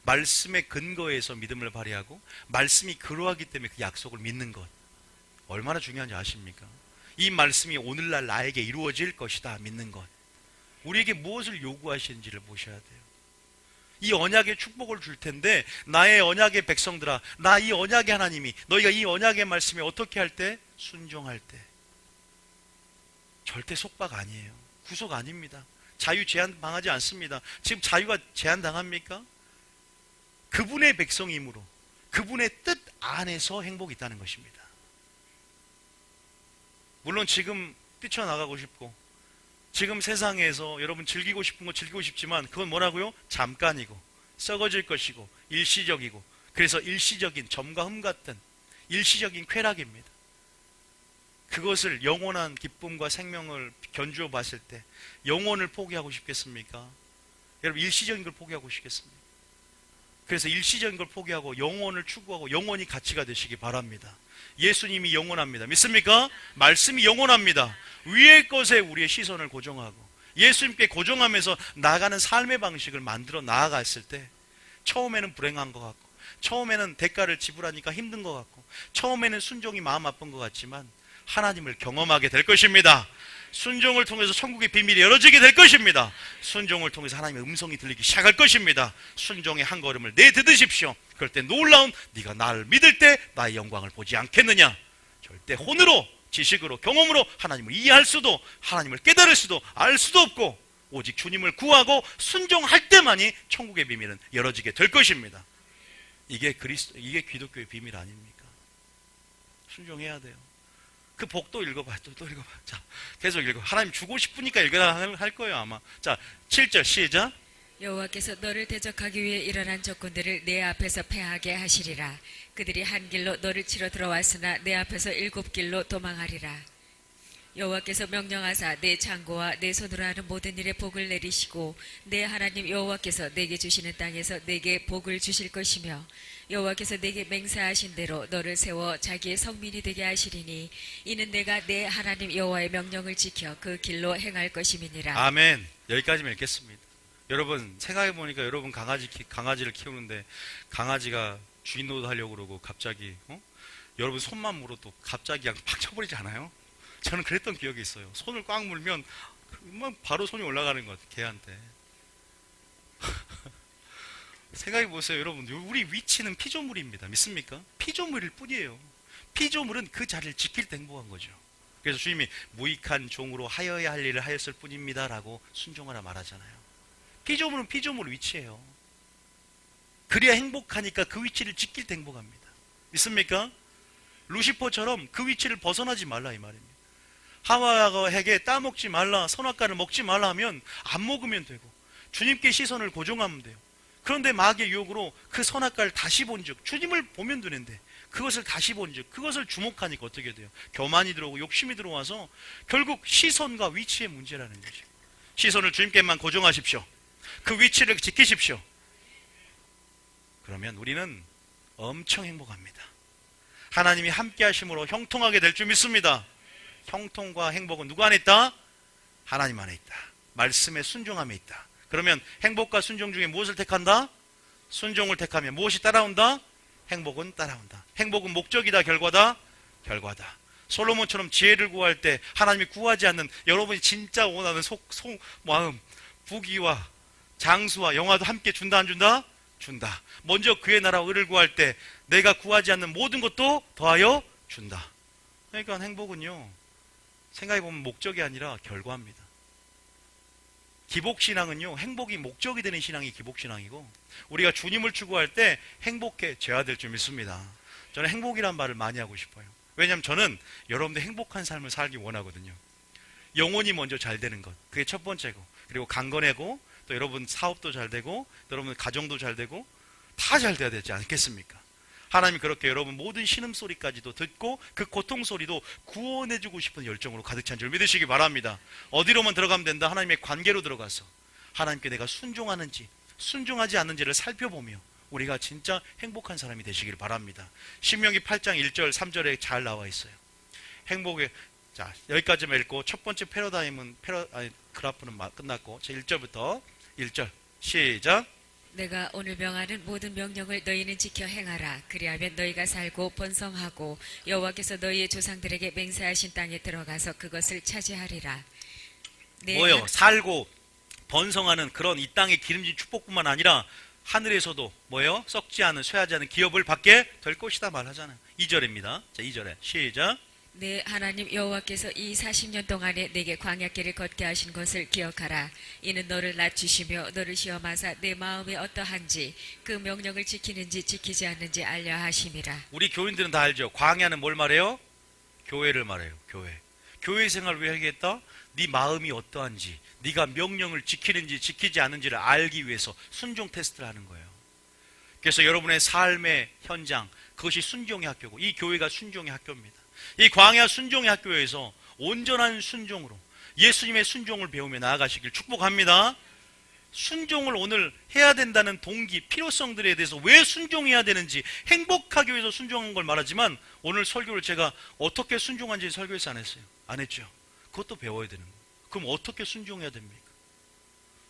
말씀의 근거에서 믿음을 발휘하고 말씀이 그러하기 때문에 그 약속을 믿는 것, 얼마나 중요한지 아십니까? 이 말씀이 오늘날 나에게 이루어질 것이다 믿는 것, 우리에게 무엇을 요구하시는지를 보셔야 돼요. 이 언약의 축복을 줄 텐데 나의 언약의 백성들아, 나 이 언약의 하나님이 너희가 이 언약의 말씀에 어떻게 할 때? 순종할 때. 절대 속박 아니에요. 구속 아닙니다. 자유 제한당하지 않습니다. 지금 자유가 제한당합니까? 그분의 백성이므로 그분의 뜻 안에서 행복이 있다는 것입니다. 물론 지금 뛰쳐나가고 싶고 지금 세상에서 여러분 즐기고 싶은 거 즐기고 싶지만 그건 뭐라고요? 잠깐이고 썩어질 것이고 일시적이고, 그래서 일시적인 점과 흠 같은 일시적인 쾌락입니다. 그것을 영원한 기쁨과 생명을 견주어 봤을 때 영원을 포기하고 싶겠습니까? 여러분 일시적인 걸 포기하고 싶겠습니까? 그래서 일시적인 걸 포기하고 영원을 추구하고 영원히 가치가 되시기 바랍니다. 예수님이 영원합니다. 믿습니까? 말씀이 영원합니다. 위의 것에 우리의 시선을 고정하고 예수님께 고정하면서 나아가는 삶의 방식을 만들어 나아갔을 때 처음에는 불행한 것 같고 처음에는 대가를 지불하니까 힘든 것 같고 처음에는 순종이 마음 아픈 것 같지만 하나님을 경험하게 될 것입니다. 순종을 통해서 천국의 비밀이 열어지게 될 것입니다. 순종을 통해서 하나님의 음성이 들리기 시작할 것입니다. 순종의 한 걸음을 내딛으십시오. 그럴 때 놀라운 네가 나를 믿을 때 나의 영광을 보지 않겠느냐. 절대 혼으로 지식으로 경험으로 하나님을 이해할 수도 하나님을 깨달을 수도 알 수도 없고 오직 주님을 구하고 순종할 때만이 천국의 비밀은 열어지게 될 것입니다. 이게 기독교의 비밀 아닙니까? 순종해야 돼요. 그 복도 읽어봐. 또 읽어봐. 자, 계속 읽어. 하나님 주고 싶으니까 읽어야 할 거예요, 아마. 자, 7절 시작. 여호와께서 너를 대적하기 위해 일어난 적군들을 내 앞에서 패하게 하시리라. 그들이 한 길로 너를 치러 들어왔으나 내 앞에서 7길로 도망하리라. 여호와께서 명령하사 내 창고와 내 손으로 하는 모든 일에 복을 내리시고 내 하나님 여호와께서 내게 주시는 땅에서 내게 복을 주실 것이며 여호와께서 내게 맹세하신 대로 너를 세워 자기의 성민이 되게 하시리니 이는 내가 내 하나님 여호와의 명령을 지켜 그 길로 행할 것임이니라. 아멘. 여기까지만 읽겠습니다. 여러분 생각해보니까 여러분 강아지를 키우는데 강아지가 주인 노릇하려고 그러고 갑자기 여러분 손만 물어도 갑자기 그냥 팍 쳐버리지 않아요? 저는 그랬던 기억이 있어요. 손을 꽉 물면 바로 손이 올라가는 것 같아요, 개한테. 생각해보세요. 여러분, 우리 위치는 피조물입니다. 믿습니까? 피조물일 뿐이에요. 피조물은 그 자리를 지킬 때 행복한 거죠. 그래서 주님이 무익한 종으로 하여야 할 일을 하였을 뿐입니다 라고 순종하라 말하잖아요. 피조물은 피조물 위치예요. 그래야 행복하니까 그 위치를 지킬 때 행복합니다. 믿습니까? 루시퍼처럼 그 위치를 벗어나지 말라 이 말입니다. 하와에게 따먹지 말라, 선악과를 먹지 말라 하면 안 먹으면 되고 주님께 시선을 고정하면 돼요. 그런데 마귀의 유혹으로 그 선악과를 다시 본즉 주님을 보면 되는데 그것을 다시 본즉 그것을 주목하니까 어떻게 돼요? 교만이 들어오고 욕심이 들어와서 결국 시선과 위치의 문제라는 거죠. 시선을 주님께만 고정하십시오. 그 위치를 지키십시오. 그러면 우리는 엄청 행복합니다. 하나님이 함께 하심으로 형통하게 될 줄 믿습니다. 형통과 행복은 누구 안에 있다? 하나님 안에 있다. 말씀의 순종함에 있다. 그러면 행복과 순종 중에 무엇을 택한다? 순종을 택하면 무엇이 따라온다? 행복은 따라온다. 행복은 목적이다, 결과다? 결과다. 솔로몬처럼 지혜를 구할 때 하나님이 구하지 않는 여러분이 진짜 원하는 마음, 부귀와 장수와 영화도 함께 준다 안 준다? 준다. 먼저 그의 나라와 의를 구할 때 내가 구하지 않는 모든 것도 더하여 준다. 그러니까 행복은요, 생각해보면 목적이 아니라 결과입니다. 기복신앙은요, 행복이 목적이 되는 신앙이 기복신앙이고, 우리가 주님을 추구할 때 행복해져야 될 줄 믿습니다. 저는 행복이란 말을 많이 하고 싶어요. 왜냐하면 저는 여러분들 행복한 삶을 살기 원하거든요. 영혼이 먼저 잘 되는 것, 그게 첫 번째고, 그리고 강건하고, 또 여러분 사업도 잘 되고, 또 여러분 가정도 잘 되고, 다 잘 돼야 되지 않겠습니까? 하나님이 그렇게 여러분 모든 신음소리까지도 듣고 그 고통소리도 구원해주고 싶은 열정으로 가득 찬 줄 믿으시기 바랍니다. 어디로만 들어가면 된다? 하나님의 관계로 들어가서 하나님께 내가 순종하는지 순종하지 않는지를 살펴보며 우리가 진짜 행복한 사람이 되시길 바랍니다. 신명기 8장 1절 3절에 잘 나와 있어요. 행복의, 자, 여기까지만 읽고 첫 번째 패러다임은 그래프는 끝났고, 제 1절부터 1절 시작. 내가 오늘 명하는 모든 명령을 너희는 지켜 행하라. 그리하면 너희가 살고 번성하고 여호와께서 너희의 조상들에게 맹세하신 땅에 들어가서 그것을 차지하리라. 뭐예요? 살고 번성하는 그런 이 땅의 기름진 축복뿐만 아니라 하늘에서도 뭐예요? 썩지 않은, 쇠하지 않은 기업을 받게 될 것이다 말하잖아요. 2절입니다. 자, 2절에 시작. 내 하나님 여호와께서 이 40년 동안에 내게 광야길을 걷게 하신 것을 기억하라. 이는 너를 낮추시며 너를 시험하사 내 마음이 어떠한지 그 명령을 지키는지 지키지 않는지 알려 하심이라. 우리 교인들은 다 알죠. 광야는 뭘 말해요? 교회를 말해요. 교회 생활을 왜 하겠다? 네 마음이 어떠한지, 네가 명령을 지키는지 지키지 않는지를 알기 위해서 순종 테스트를 하는 거예요. 그래서 여러분의 삶의 현장, 그것이 순종의 학교고, 이 교회가 순종의 학교입니다. 이 광야 순종의 학교에서 온전한 순종으로 예수님의 순종을 배우며 나아가시길 축복합니다. 순종을 오늘 해야 된다는 동기, 필요성들에 대해서 왜 순종해야 되는지, 행복하기 위해서 순종한 걸 말하지만 오늘 설교를 제가 어떻게 순종한지 설교에서 안 했어요. 안 했죠. 그것도 배워야 되는 거예요. 그럼 어떻게 순종해야 됩니까?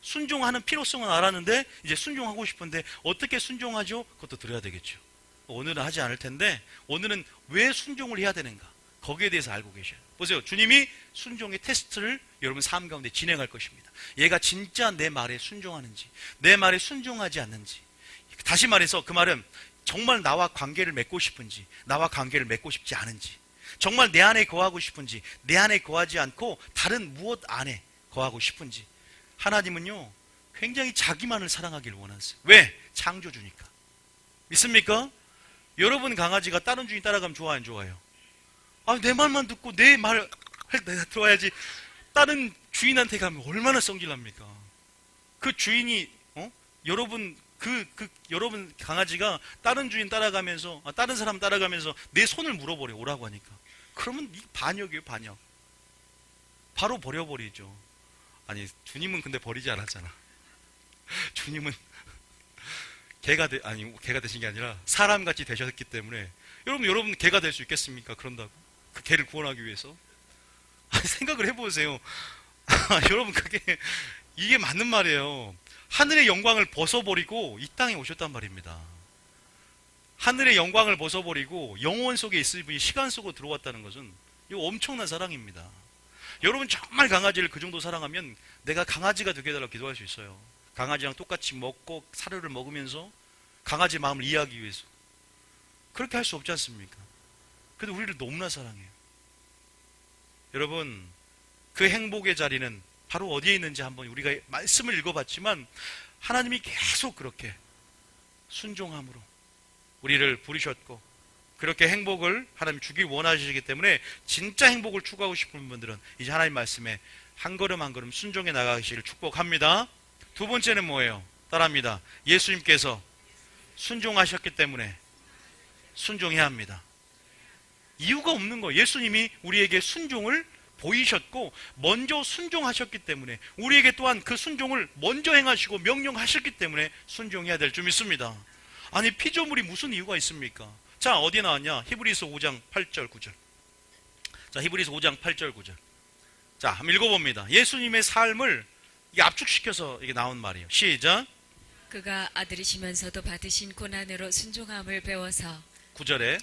순종하는 필요성은 알았는데 이제 순종하고 싶은데 어떻게 순종하죠? 그것도 들어야 되겠죠. 오늘은 하지 않을 텐데 오늘은 왜 순종을 해야 되는가, 거기에 대해서 알고 계셔요. 보세요. 주님이 순종의 테스트를 여러분 삶 가운데 진행할 것입니다. 얘가 진짜 내 말에 순종하는지, 내 말에 순종하지 않는지. 다시 말해서 그 말은 정말 나와 관계를 맺고 싶은지, 나와 관계를 맺고 싶지 않은지, 정말 내 안에 거하고 싶은지, 내 안에 거하지 않고 다른 무엇 안에 거하고 싶은지. 하나님은요, 굉장히 자기만을 사랑하기를 원하세요. 왜? 창조주니까. 믿습니까? 여러분 강아지가 다른 주인 따라가면 좋아요, 안 좋아요? 아, 내 말만 듣고 내 말 내가 들어야지. 다른 주인한테 가면 얼마나 성질납니까? 그 주인이 여러분 여러분 강아지가 다른 주인 따라가면서, 다른 사람 따라가면서 내 손을 물어버려 오라고 하니까, 그러면 이 반역이에요, 반역. 바로 버려버리죠. 아니, 주님은 근데 버리지 않았잖아. 주님은 개가 되신 게 아니라 사람같이 되셨기 때문에. 여러분 개가 될 수 있겠습니까? 그런다고 그 개를 구원하기 위해서? 아니, 생각을 해보세요. 여러분, 이게 맞는 말이에요. 하늘의 영광을 벗어버리고 이 땅에 오셨단 말입니다. 하늘의 영광을 벗어버리고 영원 속에 있을 분이 시간 속으로 들어왔다는 것은 이거 엄청난 사랑입니다. 여러분 정말 강아지를 그 정도 사랑하면 내가 강아지가 되게 해달라고 기도할 수 있어요. 강아지랑 똑같이 먹고 사료를 먹으면서 강아지 마음을 이해하기 위해서. 그렇게 할 수 없지 않습니까? 그래도 우리를 너무나 사랑해요. 여러분, 그 행복의 자리는 바로 어디에 있는지 한번 우리가 말씀을 읽어봤지만, 하나님이 계속 그렇게 순종함으로 우리를 부르셨고, 그렇게 행복을 하나님 주길 원하시기 때문에 진짜 행복을 추구하고 싶은 분들은 이제 하나님 말씀에 한 걸음 한 걸음 순종해 나가시기를 축복합니다. 두 번째는 뭐예요? 따라합니다. 예수님께서 순종하셨기 때문에 순종해야 합니다. 이유가 없는 거예요. 예수님이 우리에게 순종을 보이셨고 먼저 순종하셨기 때문에, 우리에게 또한 그 순종을 먼저 행하시고 명령하셨기 때문에 순종해야 될 줄 믿습니다. 아니, 피조물이 무슨 이유가 있습니까? 자, 어디에 나왔냐? 히브리서 5장 8절 9절. 자, 히브리서 5장 8절 9절. 자, 한번 읽어봅니다. 예수님의 삶을 이게 압축시켜서 이게 나온 말이에요. 시작. 그가 아들이시면서도 받으신 고난으로 순종함을 배워서 9절에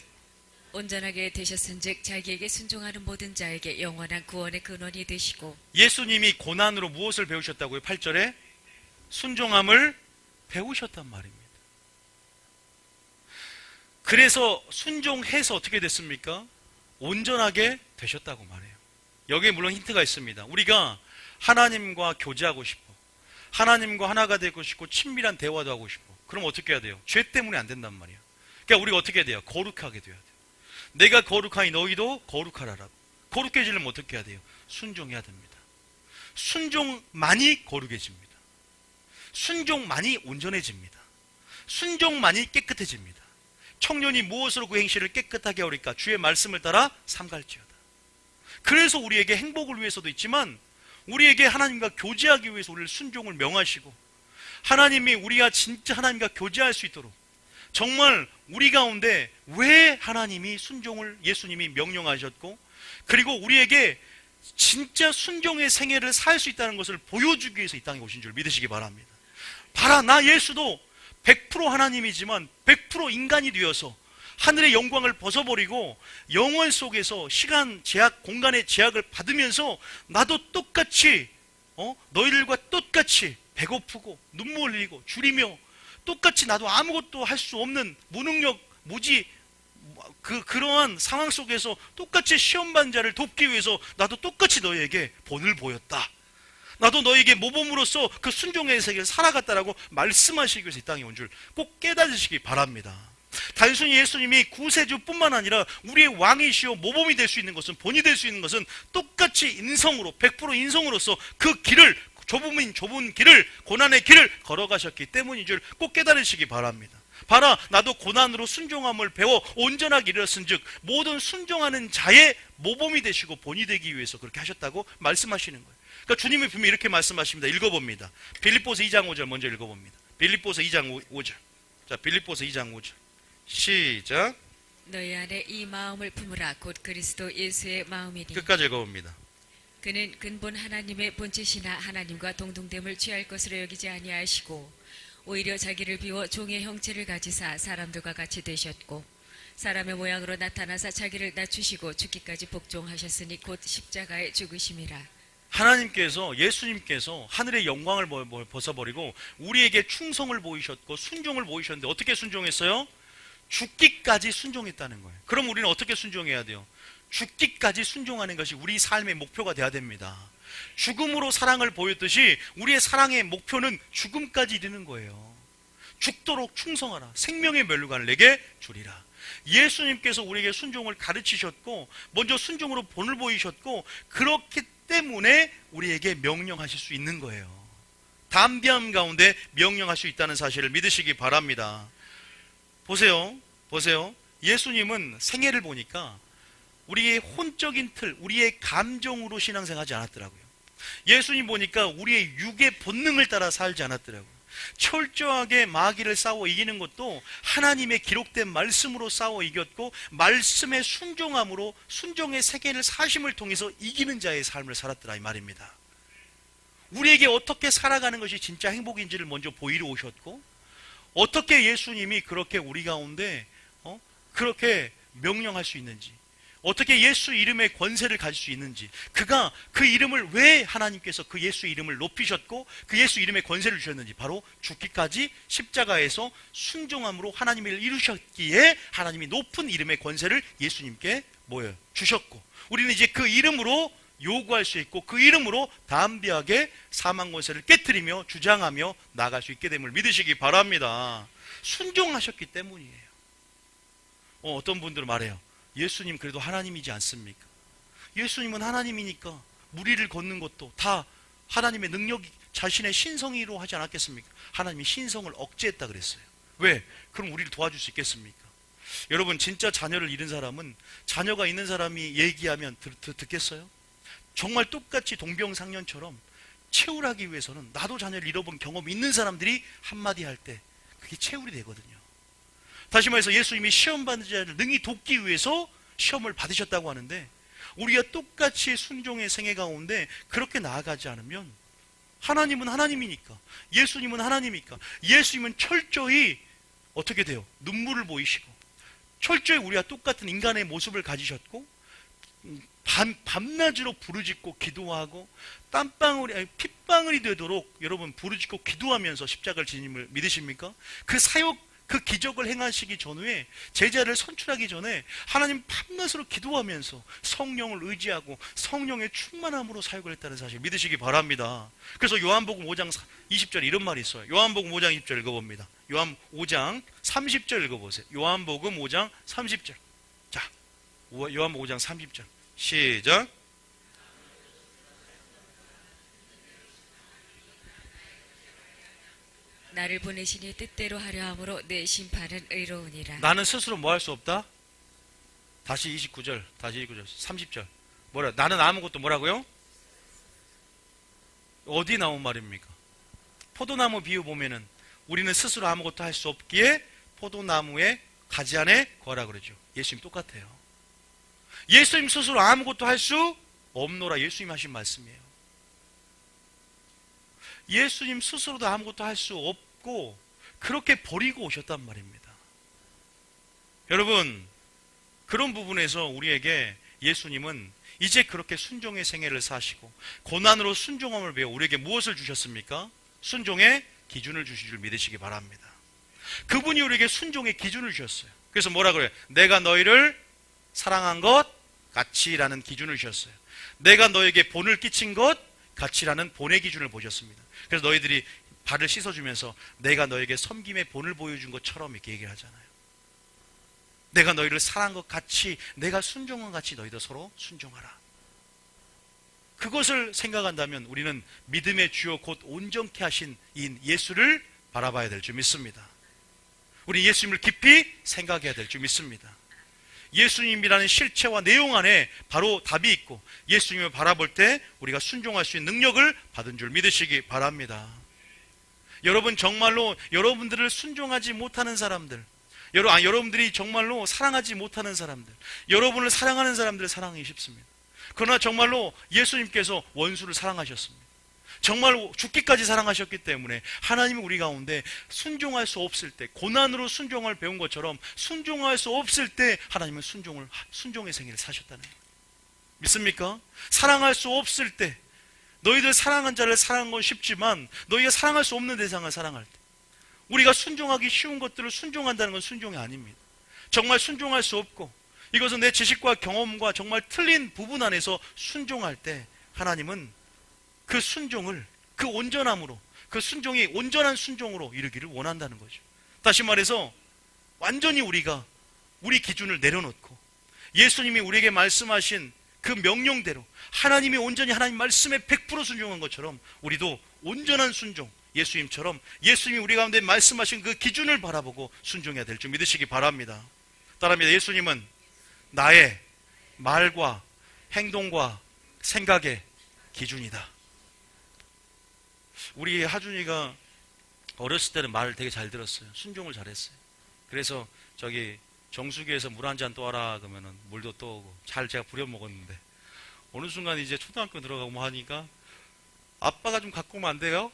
온전하게 되셨은즉 자기에게 순종하는 모든 자에게 영원한 구원의 근원이 되시고. 예수님이 고난으로 무엇을 배우셨다고요? 8절에 순종함을 배우셨단 말입니다. 그래서 순종해서 어떻게 됐습니까? 온전하게 되셨다고 말해요. 여기에 물론 힌트가 있습니다. 우리가 하나님과 교제하고 싶어, 하나님과 하나가 되고 싶고 친밀한 대화도 하고 싶어. 그럼 어떻게 해야 돼요? 죄 때문에 안 된단 말이야. 그러니까 우리가 어떻게 해야 돼요? 거룩하게 돼야 돼요. 내가 거룩하니 너희도 거룩하라라고. 거룩해지려면 어떻게 해야 돼요? 순종해야 됩니다. 순종만이 거룩해집니다. 순종만이 온전해집니다. 순종만이 깨끗해집니다. 청년이 무엇으로 그 행실을 깨끗하게 하리까? 주의 말씀을 따라 삼갈지어다. 그래서 우리에게 행복을 위해서도 있지만 우리에게 하나님과 교제하기 위해서 우리를 순종을 명하시고, 하나님이 우리가 진짜 하나님과 교제할 수 있도록 정말 우리 가운데 왜 하나님이 순종을 예수님이 명령하셨고, 그리고 우리에게 진짜 순종의 생애를 살 수 있다는 것을 보여주기 위해서 이 땅에 오신 줄 믿으시기 바랍니다. 봐라, 나 예수도 100% 하나님이지만 100% 인간이 되어서 하늘의 영광을 벗어버리고 영원 속에서 시간 제약, 공간의 제약을 받으면서 나도 똑같이 너희들과 똑같이 배고프고 눈물 흘리고 줄이며 똑같이 나도 아무것도 할 수 없는 무능력, 무지, 그러한 상황 속에서 똑같이 시험받는 자를 돕기 위해서 나도 똑같이 너희에게 본을 보였다. 나도 너에게 모범으로서 그 순종의 세계를 살아갔다라고 말씀하시기 위해서 이 땅에 온 줄 꼭 깨달으시기 바랍니다. 단순히 예수님이 구세주뿐만 아니라 우리의 왕이시오 모범이 될 수 있는 것은, 본이 될 수 있는 것은 똑같이 인성으로 100% 인성으로서 그 길을, 좁은 길을, 고난의 길을 걸어가셨기 때문인 줄 꼭 깨달으시기 바랍니다. 봐라, 나도 고난으로 순종함을 배워 온전하게 이르렀은즉 모든 순종하는 자의 모범이 되시고 본이 되기 위해서 그렇게 하셨다고 말씀하시는 거예요. 그러니까 주님의 분명히 이렇게 말씀하십니다. 읽어봅니다. 빌립보서 2장 5절 먼저 읽어봅니다. 빌립보서 2장 5절. 자, 빌립보서 2장 5절. 시작. 너희 안에 이 마음을 품으라. 곧 그리스도 예수의 마음이니. 끝까지 읽어봅니다. 그는 근본 하나님의 본체시나 하나님과 동등됨을 취할 것으로 여기지 아니하시고 오히려 자기를 비워 종의 형체를 가지사 사람들과 같이 되셨고 사람의 모양으로 나타나사 자기를 낮추시고 죽기까지 복종하셨으니 곧 십자가에 죽으심이라. 하나님께서, 예수님께서 하늘의 영광을 벗어버리고 우리에게 충성을 보이셨고 순종을 보이셨는데 어떻게 순종했어요? 죽기까지 순종했다는 거예요. 그럼 우리는 어떻게 순종해야 돼요? 죽기까지 순종하는 것이 우리 삶의 목표가 돼야 됩니다. 죽음으로 사랑을 보였듯이 우리의 사랑의 목표는 죽음까지 이르는 거예요. 죽도록 충성하라. 생명의 멸류관을 내게 주리라. 예수님께서 우리에게 순종을 가르치셨고 먼저 순종으로 본을 보이셨고 그렇기 때문에 우리에게 명령하실 수 있는 거예요. 담대함 가운데 명령할 수 있다는 사실을 믿으시기 바랍니다. 보세요. 예수님은 생애를 보니까 우리의 혼적인 틀, 우리의 감정으로 신앙생활하지 않았더라고요. 예수님 보니까 우리의 육의 본능을 따라 살지 않았더라고요. 철저하게 마귀를 싸워 이기는 것도 하나님의 기록된 말씀으로 싸워 이겼고 말씀의 순종함으로 순종의 세계를 사심을 통해서 이기는 자의 삶을 살았더라 이 말입니다. 우리에게 어떻게 살아가는 것이 진짜 행복인지를 먼저 보이러 오셨고 어떻게 예수님이 그렇게 우리 가운데 그렇게 명령할 수 있는지, 어떻게 예수 이름의 권세를 가질 수 있는지, 그가 그 이름을 왜 하나님께서 그 예수 이름을 높이셨고 그 예수 이름의 권세를 주셨는지, 바로 죽기까지 십자가에서 순종함으로 하나님을 이루셨기에 하나님이 높은 이름의 권세를 예수님께 주셨고 우리는 이제 그 이름으로 요구할 수 있고 그 이름으로 담대하게 사망 권세를 깨트리며 주장하며 나아갈 수 있게 됨을 믿으시기 바랍니다. 순종하셨기 때문이에요. 어떤 분들은 말해요. 예수님 그래도 하나님이지 않습니까? 예수님은 하나님이니까 무리를 걷는 것도 다 하나님의 능력이 자신의 신성으로 하지 않았겠습니까? 하나님이 신성을 억제했다 그랬어요. 왜? 그럼 우리를 도와줄 수 있겠습니까? 여러분, 진짜 자녀를 잃은 사람은 자녀가 있는 사람이 얘기하면 듣겠어요? 정말 똑같이 동병상련처럼 채울하기 위해서는 나도 자녀를 잃어본 경험이 있는 사람들이 한마디 할 때 그게 채울이 되거든요. 다시 말해서 예수님이 시험받는 자를 능히 돕기 위해서 시험을 받으셨다고 하는데 우리가 똑같이 순종의 생애 가운데 그렇게 나아가지 않으면 하나님은 하나님이니까, 예수님은 하나님이니까 예수님은 철저히 어떻게 돼요? 눈물을 보이시고 철저히 우리와 똑같은 인간의 모습을 가지셨고 밤낮으로 부르짖고 기도하고 핏방울이 되도록 여러분 부르짖고 기도하면서 십자가를 지님을 믿으십니까? 그 사역, 그 기적을 행하시기 전후에 제자를 선출하기 전에 하나님 밤낮으로 기도하면서 성령을 의지하고 성령의 충만함으로 사역을 했다는 사실 믿으시기 바랍니다. 그래서 요한복음 5장 20절에 이런 말이 있어요. 요한복음 5장 20절 읽어봅니다. 요한 5장 30절 읽어보세요. 요한복음 5장 30절. 자, 요한복음 5장 30절 시작. 나를 보내시니 뜻대로 하려 함으로 내 심판은 의로우니라. 나는 스스로 뭐 할 수 없다? 다시 29절 30절 뭐라? 나는 아무것도 뭐라고요? 어디 나온 말입니까? 포도나무 비유 보면은 우리는 스스로 아무것도 할 수 없기에 포도나무의 가지 안에 거하라 그러죠. 예수님 똑같아요. 예수님 스스로 아무것도 할 수 없노라. 예수님 하신 말씀이에요. 예수님 스스로도 아무것도 할 수 없고 그렇게 버리고 오셨단 말입니다. 여러분, 그런 부분에서 우리에게 예수님은 이제 그렇게 순종의 생애를 사시고 고난으로 순종함을 배워 우리에게 무엇을 주셨습니까? 순종의 기준을 주실 줄 믿으시기 바랍니다. 그분이 우리에게 순종의 기준을 주셨어요. 그래서 뭐라 그래요? 내가 너희를 사랑한 것 같이라는 기준을 주셨어요. 내가 너에게 본을 끼친 것 같이라는 본의 기준을 보셨습니다. 그래서 너희들이 발을 씻어주면서 내가 너에게 섬김의 본을 보여준 것처럼 이렇게 얘기를 하잖아요. 내가 너희를 사랑한 것 같이, 내가 순종한 것 같이 너희도 서로 순종하라. 그것을 생각한다면 우리는 믿음의 주요 곧 온전케 하신 이 예수를 바라봐야 될 줄 믿습니다. 우리 예수님을 깊이 생각해야 될 줄 믿습니다. 예수님이라는 실체와 내용 안에 바로 답이 있고 예수님을 바라볼 때 우리가 순종할 수 있는 능력을 받은 줄 믿으시기 바랍니다. 여러분, 정말로 여러분들을 순종하지 못하는 사람들, 여러분들이 정말로 사랑하지 못하는 사람들, 여러분을 사랑하는 사람들을 사랑하기 쉽습니다. 그러나 정말로 예수님께서 원수를 사랑하셨습니다. 정말 죽기까지 사랑하셨기 때문에 하나님은 우리 가운데 순종할 수 없을 때, 고난으로 순종을 배운 것처럼 순종할 수 없을 때 하나님은 순종의 생애를 사셨다는 거예요. 믿습니까? 사랑할 수 없을 때, 너희들 사랑한 자를 사랑한 건 쉽지만 너희가 사랑할 수 없는 대상을 사랑할 때, 우리가 순종하기 쉬운 것들을 순종한다는 건 순종이 아닙니다. 정말 순종할 수 없고 이것은 내 지식과 경험과 정말 틀린 부분 안에서 순종할 때 하나님은 그 순종을 그 온전함으로, 그 순종이 온전한 순종으로 이루기를 원한다는 거죠. 다시 말해서 완전히 우리가 우리 기준을 내려놓고 예수님이 우리에게 말씀하신 그 명령대로 하나님이 온전히 하나님 말씀에 100% 순종한 것처럼 우리도 온전한 순종, 예수님처럼 예수님이 우리 가운데 말씀하신 그 기준을 바라보고 순종해야 될 줄 믿으시기 바랍니다. 따라합니다. 예수님은 나의 말과 행동과 생각의 기준이다. 우리 하준이가 어렸을 때는 말을 되게 잘 들었어요. 순종을 잘했어요. 그래서 저기 정수기에서 물 한 잔 떠와라 그러면은 물도 떠오고 잘 제가 부려 먹었는데 어느 순간 이제 초등학교 들어가고 뭐 하니까 아빠가 좀 갖고 오면 안 돼요?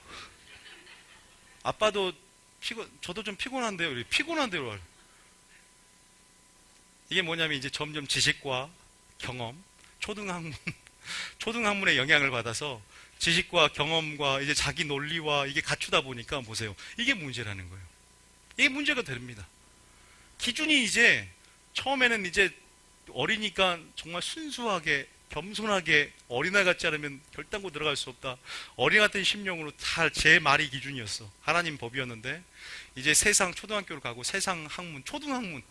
아빠도 저도 좀 피곤한데요. 피곤한데요. 이게 뭐냐면 이제 점점 지식과 경험, 초등학문의 영향을 받아서 지식과 경험과 이제 자기 논리와 이게 갖추다 보니까 보세요. 이게 문제라는 거예요. 이게 문제가 됩니다. 기준이 이제 처음에는 이제 어리니까 정말 순수하게 겸손하게 어린아이 같지 않으면 결단코 들어갈 수 없다. 어린아이 같은 심령으로 다 제 말이 기준이었어. 하나님 법이었는데 이제 세상 초등학교를 가고 세상 학문, 초등학문.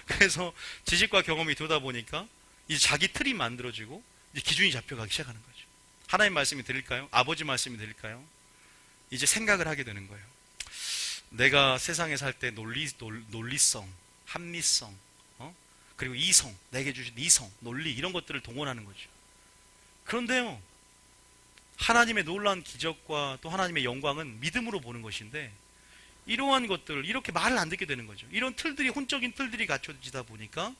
그래서 지식과 경험이 들다 보니까 이제 자기 틀이 만들어지고 이제 기준이 잡혀가기 시작하는 거죠. 하나님 말씀이 들릴까요? 아버지 말씀이 들릴까요? 이제 생각을 하게 되는 거예요. 내가 세상에 살 때 논리성, 합리성, 그리고 이성, 내게 주신 이성, 논리 이런 것들을 동원하는 거죠. 그런데요, 하나님의 놀라운 기적과 또 하나님의 영광은 믿음으로 보는 것인데 이러한 것들, 이렇게 말을 안 듣게 되는 거죠. 이런 틀들이, 혼적인 틀들이 갖춰지다 보니까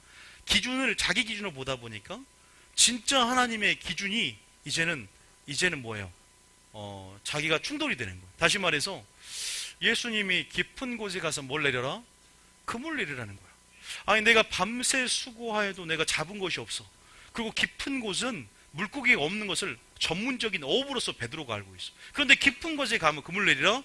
기준을 자기 기준으로 보다 보니까 진짜 하나님의 기준이 이제는 뭐예요? 자기가 충돌이 되는 거예요. 다시 말해서 예수님이 깊은 곳에 가서 뭘 내려라? 금을 내리라는 거예요. 아니 내가 밤새 수고하여도 내가 잡은 것이 없어. 그리고 깊은 곳은 물고기가 없는 것을 전문적인 어업으로서 베드로가 알고 있어. 그런데 깊은 곳에 가면 그물 내리라.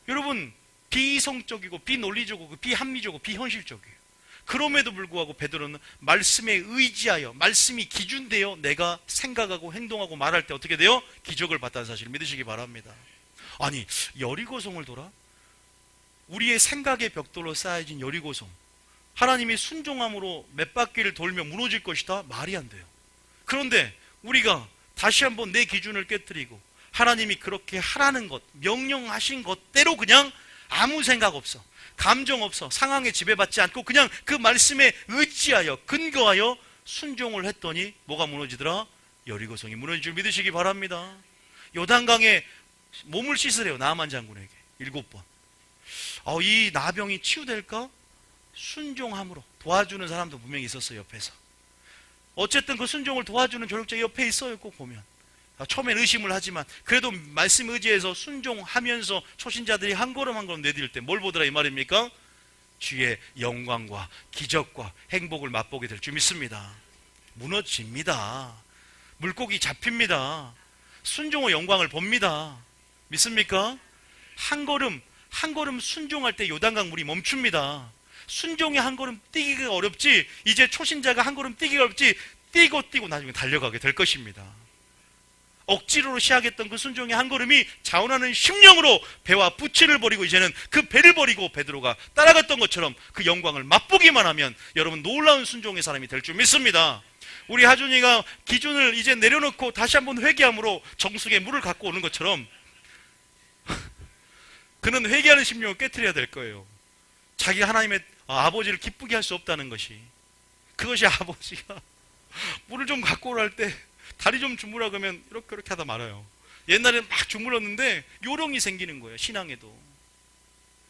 여러분 비이성적이고 비논리적이고 비합리적이고 비현실적이에요. 그럼에도 불구하고 베드로는 말씀에 의지하여 말씀이 기준되어 내가 생각하고 행동하고 말할 때 어떻게 돼요? 기적을 봤다는 사실을 믿으시기 바랍니다. 아니 여리고성을 돌아? 우리의 생각의 벽돌로 쌓여진 여리고성, 하나님이 순종함으로 몇 바퀴를 돌며 무너질 것이다? 말이 안 돼요. 그런데 우리가 다시 한번 내 기준을 깨뜨리고 하나님이 그렇게 하라는 것, 명령하신 것대로 그냥 아무 생각 없어, 감정 없어, 상황에 지배받지 않고 그냥 그 말씀에 의지하여 근거하여 순종을 했더니 뭐가 무너지더라? 여리고성이 무너질 줄 믿으시기 바랍니다. 요단강에 몸을 씻으래요. 나아만 장군에게 7번. 이 나병이 치유될까? 순종함으로 도와주는 사람도 분명히 있었어요. 옆에서. 어쨌든 그 순종을 도와주는 조력자 옆에 있어요. 꼭 보면. 처음엔 의심을 하지만 그래도 말씀 의지해서 순종하면서 초신자들이 한 걸음 한 걸음 내딜 때 뭘 보더라 이 말입니까? 주의 영광과 기적과 행복을 맛보게 될 줄 믿습니다. 무너집니다. 물고기 잡힙니다. 순종의 영광을 봅니다. 믿습니까? 한 걸음 순종할 때 요단강 물이 멈춥니다. 순종의 한 걸음 뛰기가 어렵지, 이제 초신자가 한 걸음 뛰기가 어렵지, 뛰고 나중에 달려가게 될 것입니다. 억지로 시작했던 그 순종의 한 걸음이 자원하는 심령으로 배와 부치를 버리고 이제는 그 배를 버리고 베드로가 따라갔던 것처럼 그 영광을 맛보기만 하면 여러분 놀라운 순종의 사람이 될 줄 믿습니다. 우리 하준이가 기준을 이제 내려놓고 다시 한번 회개함으로 정수기에 물을 갖고 오는 것처럼 그는 회개하는 심령을 깨트려야 될 거예요. 자기가 하나님의 아버지를 기쁘게 할 수 없다는 것이, 그것이 아버지가 물을 좀 갖고 오랄 때 다리 좀 주무라 그러면 이렇게 하다 말아요. 옛날에는 막 주물렀는데 요령이 생기는 거예요. 신앙에도.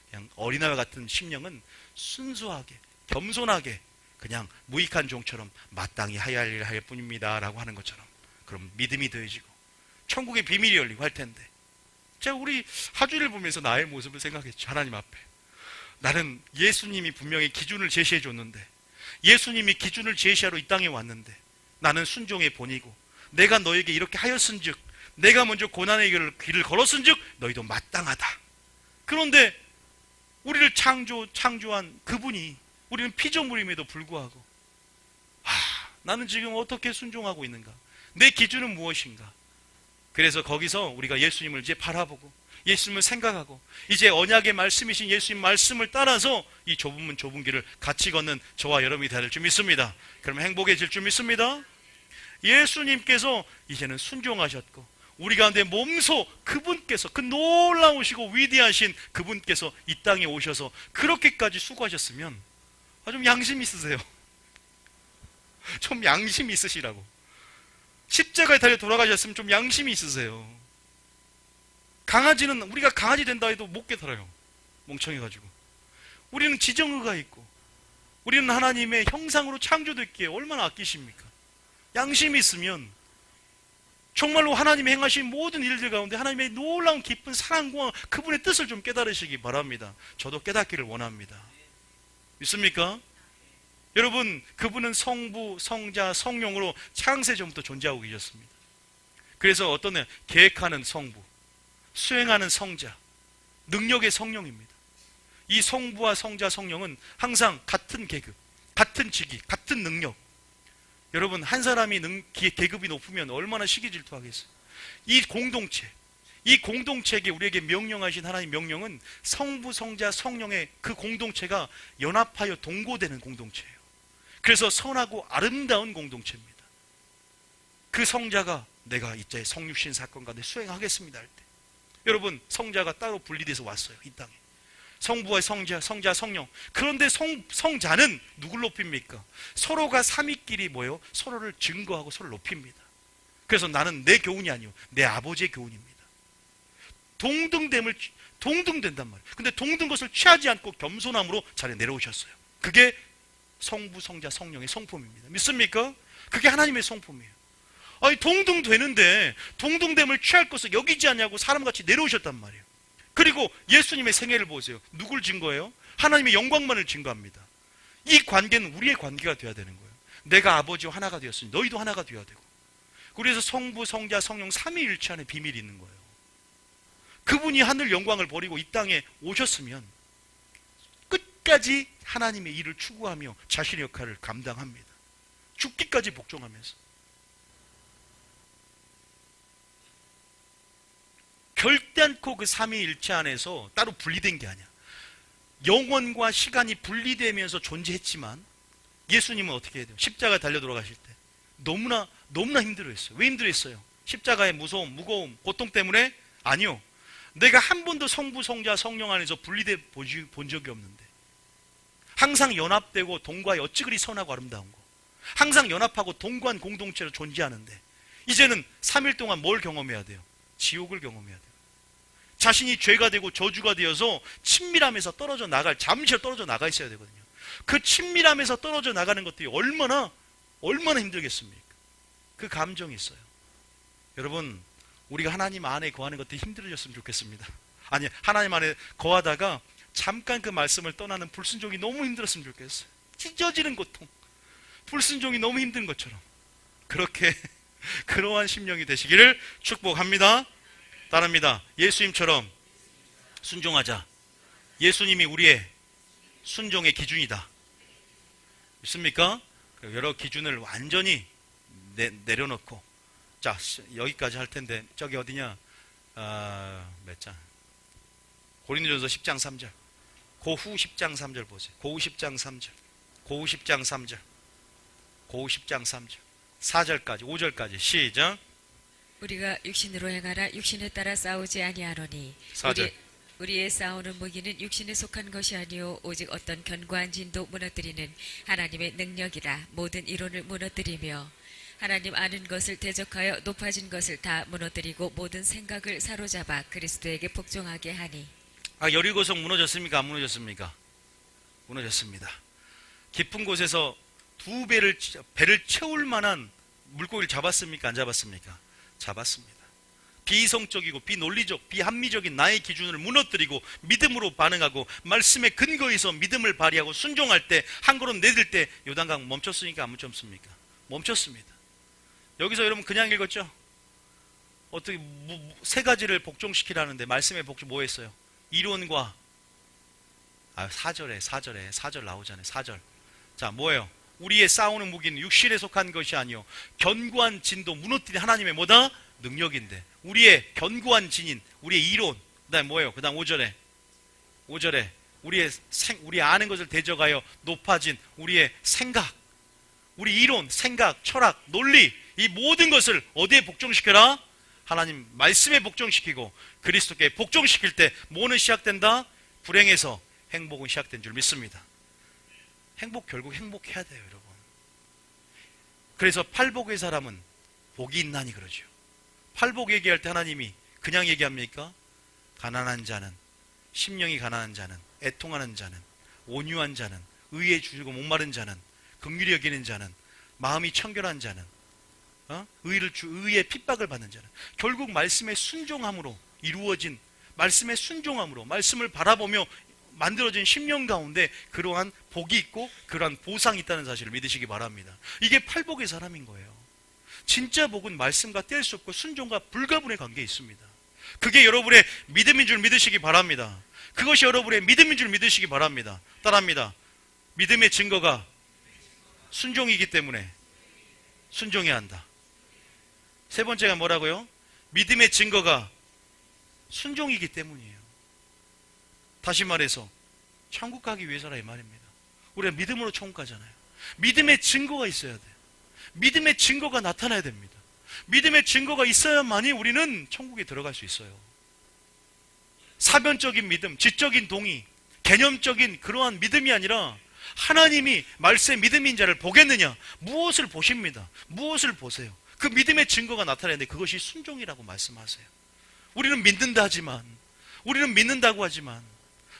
그냥 어린아이와 같은 심령은 순수하게 겸손하게 그냥 무익한 종처럼 마땅히 해야 할 일을 할 뿐입니다 라고 하는 것처럼, 그럼 믿음이 더해지고 천국의 비밀이 열리고 할 텐데, 제가 우리 하주를 보면서 나의 모습을 생각했죠. 하나님 앞에 나는 예수님이 분명히 기준을 제시해 줬는데, 예수님이 기준을 제시하러 이 땅에 왔는데 나는 순종의 본이고 내가 너에게 이렇게 하였은즉, 내가 먼저 고난의 길을 걸었은즉 너희도 마땅하다. 그런데 우리를 창조한 그분이, 우리는 피조물임에도 불구하고 나는 지금 어떻게 순종하고 있는가? 내 기준은 무엇인가? 그래서 거기서 우리가 예수님을 이제 바라보고 예수님을 생각하고 이제 언약의 말씀이신 예수님 말씀을 따라서 이 좁은 길을 같이 걷는 저와 여러분이 될 줄 믿습니다. 그러면 행복해질 줄 믿습니다. 예수님께서 이제는 순종하셨고 우리 가운데 몸소 그분께서, 그 놀라우시고 위대하신 그분께서 이 땅에 오셔서 그렇게까지 수고하셨으면 좀 양심 있으세요. 좀 양심 있으시라고. 십자가에 달려 돌아가셨으면 좀 양심이 있으세요. 강아지는 우리가 강아지 된다 해도 못 깨달아요. 멍청해가지고. 우리는 지정의가 있고 우리는 하나님의 형상으로 창조됐기에 얼마나 아끼십니까? 양심이 있으면 정말로 하나님이 행하신 모든 일들 가운데 하나님의 놀라운 깊은 사랑과 그분의 뜻을 좀 깨달으시기 바랍니다. 저도 깨닫기를 원합니다. 믿습니까? 여러분, 그분은 성부, 성자, 성령으로 창세전부터 존재하고 계셨습니다. 그래서 어떤 애, 계획하는 성부, 수행하는 성자, 능력의 성령입니다. 이 성부와 성자, 성령은 항상 같은 계급, 같은 직위, 같은 능력. 여러분, 한 사람이 계급이 높으면 얼마나 시기질투하겠어요. 이 공동체에게 우리에게 명령하신 하나님 명령은 성부, 성자, 성령의 그 공동체가 연합하여 동고되는 공동체예요. 그래서 선하고 아름다운 공동체입니다. 그 성자가 내가 이제 성육신 사건 가운데 수행하겠습니다 할 때, 여러분, 성자가 따로 분리돼서 왔어요. 이 땅에 성부와 성자, 성령. 그런데 성자는 누굴 높입니까? 서로가 삼위끼리 모여 서로를 증거하고 서로를 높입니다. 그래서 나는 내 교훈이 아니요 내 아버지의 교훈입니다. 동등된단 말이에요. 근데 동등 것을 취하지 않고 겸손함으로 자리에 내려오셨어요. 그게 성부, 성자, 성령의 성품입니다. 믿습니까? 그게 하나님의 성품이에요. 아니, 동등되는데 동등됨을 취할 것을 여기지 않냐고 사람같이 내려오셨단 말이에요. 그리고 예수님의 생애를 보세요. 누굴 증거해요? 하나님의 영광만을 증거합니다. 이 관계는 우리의 관계가 되어야 되는 거예요. 내가 아버지와 하나가 되었으니 너희도 하나가 되어야 되고. 그래서 성부, 성자, 성령 삼위일체 안에 비밀이 있는 거예요. 그분이 하늘 영광을 버리고 이 땅에 오셨으면 끝까지 하나님의 일을 추구하며 자신의 역할을 감당합니다. 죽기까지 복종하면서. 결단코 그 삼위일체 안에서 따로 분리된 게 아니야. 영혼과 시간이 분리되면서 존재했지만 예수님은 어떻게 해야 돼요? 십자가에 달려 돌아가실 때 너무나 힘들어했어요. 왜 힘들어했어요? 십자가의 무서움, 무거움, 고통 때문에? 아니요. 내가 한 번도 성부, 성자, 성령 안에서 분리돼 본 적이 없는데 항상 연합되고 동거하여 어찌 그리 선하고 아름다운 거, 항상 연합하고 동거한 공동체로 존재하는데 이제는 3일 동안 뭘 경험해야 돼요? 지옥을 경험해야 돼요. 자신이 죄가 되고 저주가 되어서 친밀함에서 떨어져 나갈, 잠시 떨어져 나가 있어야 되거든요. 그 친밀함에서 떨어져 나가는 것들이 얼마나 힘들겠습니까? 그 감정이 있어요. 여러분, 우리가 하나님 안에 거하는 것들이 힘들어졌으면 좋겠습니다. 아니, 하나님 안에 거하다가 잠깐 그 말씀을 떠나는 불순종이 너무 힘들었으면 좋겠어요. 찢어지는 고통, 불순종이 너무 힘든 것처럼 그렇게 그러한 심령이 되시기를 축복합니다. 따릅니다. 예수님처럼 순종하자. 예수님이 우리의 순종의 기준이다. 있습니까? 여러 기준을 완전히 내려놓고, 자, 여기까지 할 텐데 저기 어디냐? 몇 장? 고린도전서 10장 3절. 고후 10장 3절 보세요. 고후 10장 3절. 고후 10장 3절. 고후 10장 3절. 4절까지 5절까지 시작. 우리가 육신으로 행하라 육신에 따라 싸우지 아니하노니 4절. 우리의 싸우는 무기는 육신에 속한 것이 아니요 오직 어떤 견고한 진도 무너뜨리는 하나님의 능력이라. 모든 이론을 무너뜨리며 하나님 아는 것을 대적하여 높아진 것을 다 무너뜨리고 모든 생각을 사로잡아 그리스도에게 복종하게 하니. 여리고성 무너졌습니까? 안 무너졌습니까? 무너졌습니다. 깊은 곳에서 배를 채울 만한 물고기를 잡았습니까? 안 잡았습니까? 잡았습니다. 비이성적이고 비논리적, 비합리적인 나의 기준을 무너뜨리고 믿음으로 반응하고 말씀에 근거해서 믿음을 발휘하고 순종할 때, 한 걸음 내딜 때 요단강 멈췄습니까? 안 멈췄습니까? 멈췄습니다. 여기서 여러분 그냥 읽었죠? 어떻게 세 가지를 복종시키라는데 말씀에 복종 뭐 했어요? 이론과 4절 나오잖아요. 4절. 자, 뭐예요? 우리의 싸우는 무기는 육신에 속한 것이 아니요 견고한 진도 무너뜨린 하나님의 뭐다? 능력인데, 우리의 견고한 진인 우리의 이론, 그 다음에 뭐예요? 그 다음 5절에 우리 아는 것을 대적하여 높아진 우리의 생각, 우리 이론, 생각, 철학, 논리, 이 모든 것을 어디에 복종시켜라? 하나님 말씀에 복종시키고 그리스도께 복종시킬 때 뭐는 시작된다? 불행에서 행복은 시작된 줄 믿습니다. 결국 행복해야 돼요, 여러분. 그래서 팔복의 사람은 복이 있나니 그러죠. 팔복 얘기할 때 하나님이 그냥 얘기합니까? 가난한 자는, 심령이 가난한 자는, 애통하는 자는, 온유한 자는, 의에 주고 목마른 자는, 긍휼히 여기는 자는, 마음이 청결한 자는, 의의 핍박을 받는 자는, 결국 말씀의 순종함으로 이루어진, 말씀의 순종함으로 말씀을 바라보며 만들어진 심령 가운데 그러한 복이 있고 그러한 보상이 있다는 사실을 믿으시기 바랍니다. 이게 팔복의 사람인 거예요. 진짜 복은 말씀과 뗄 수 없고 순종과 불가분의 관계에 있습니다. 그게 여러분의 믿음인 줄 믿으시기 바랍니다. 그것이 여러분의 믿음인 줄 믿으시기 바랍니다. 따라합니다. 믿음의 증거가 순종이기 때문에 순종해야 한다. 세 번째가 뭐라고요? 믿음의 증거가 순종이기 때문이에요. 다시 말해서 천국 가기 위해서라 이 말입니다. 우리가 믿음으로 천국 가잖아요. 믿음의 증거가 있어야 돼요. 믿음의 증거가 나타나야 됩니다. 믿음의 증거가 있어야만이 우리는 천국에 들어갈 수 있어요. 사변적인 믿음, 지적인 동의, 개념적인 그러한 믿음이 아니라 하나님이 말씀의 믿음인 자를 보겠느냐? 무엇을 보십니다. 무엇을 보세요? 그 믿음의 증거가 나타나는데 그것이 순종이라고 말씀하세요. 우리는 믿는다고 하지만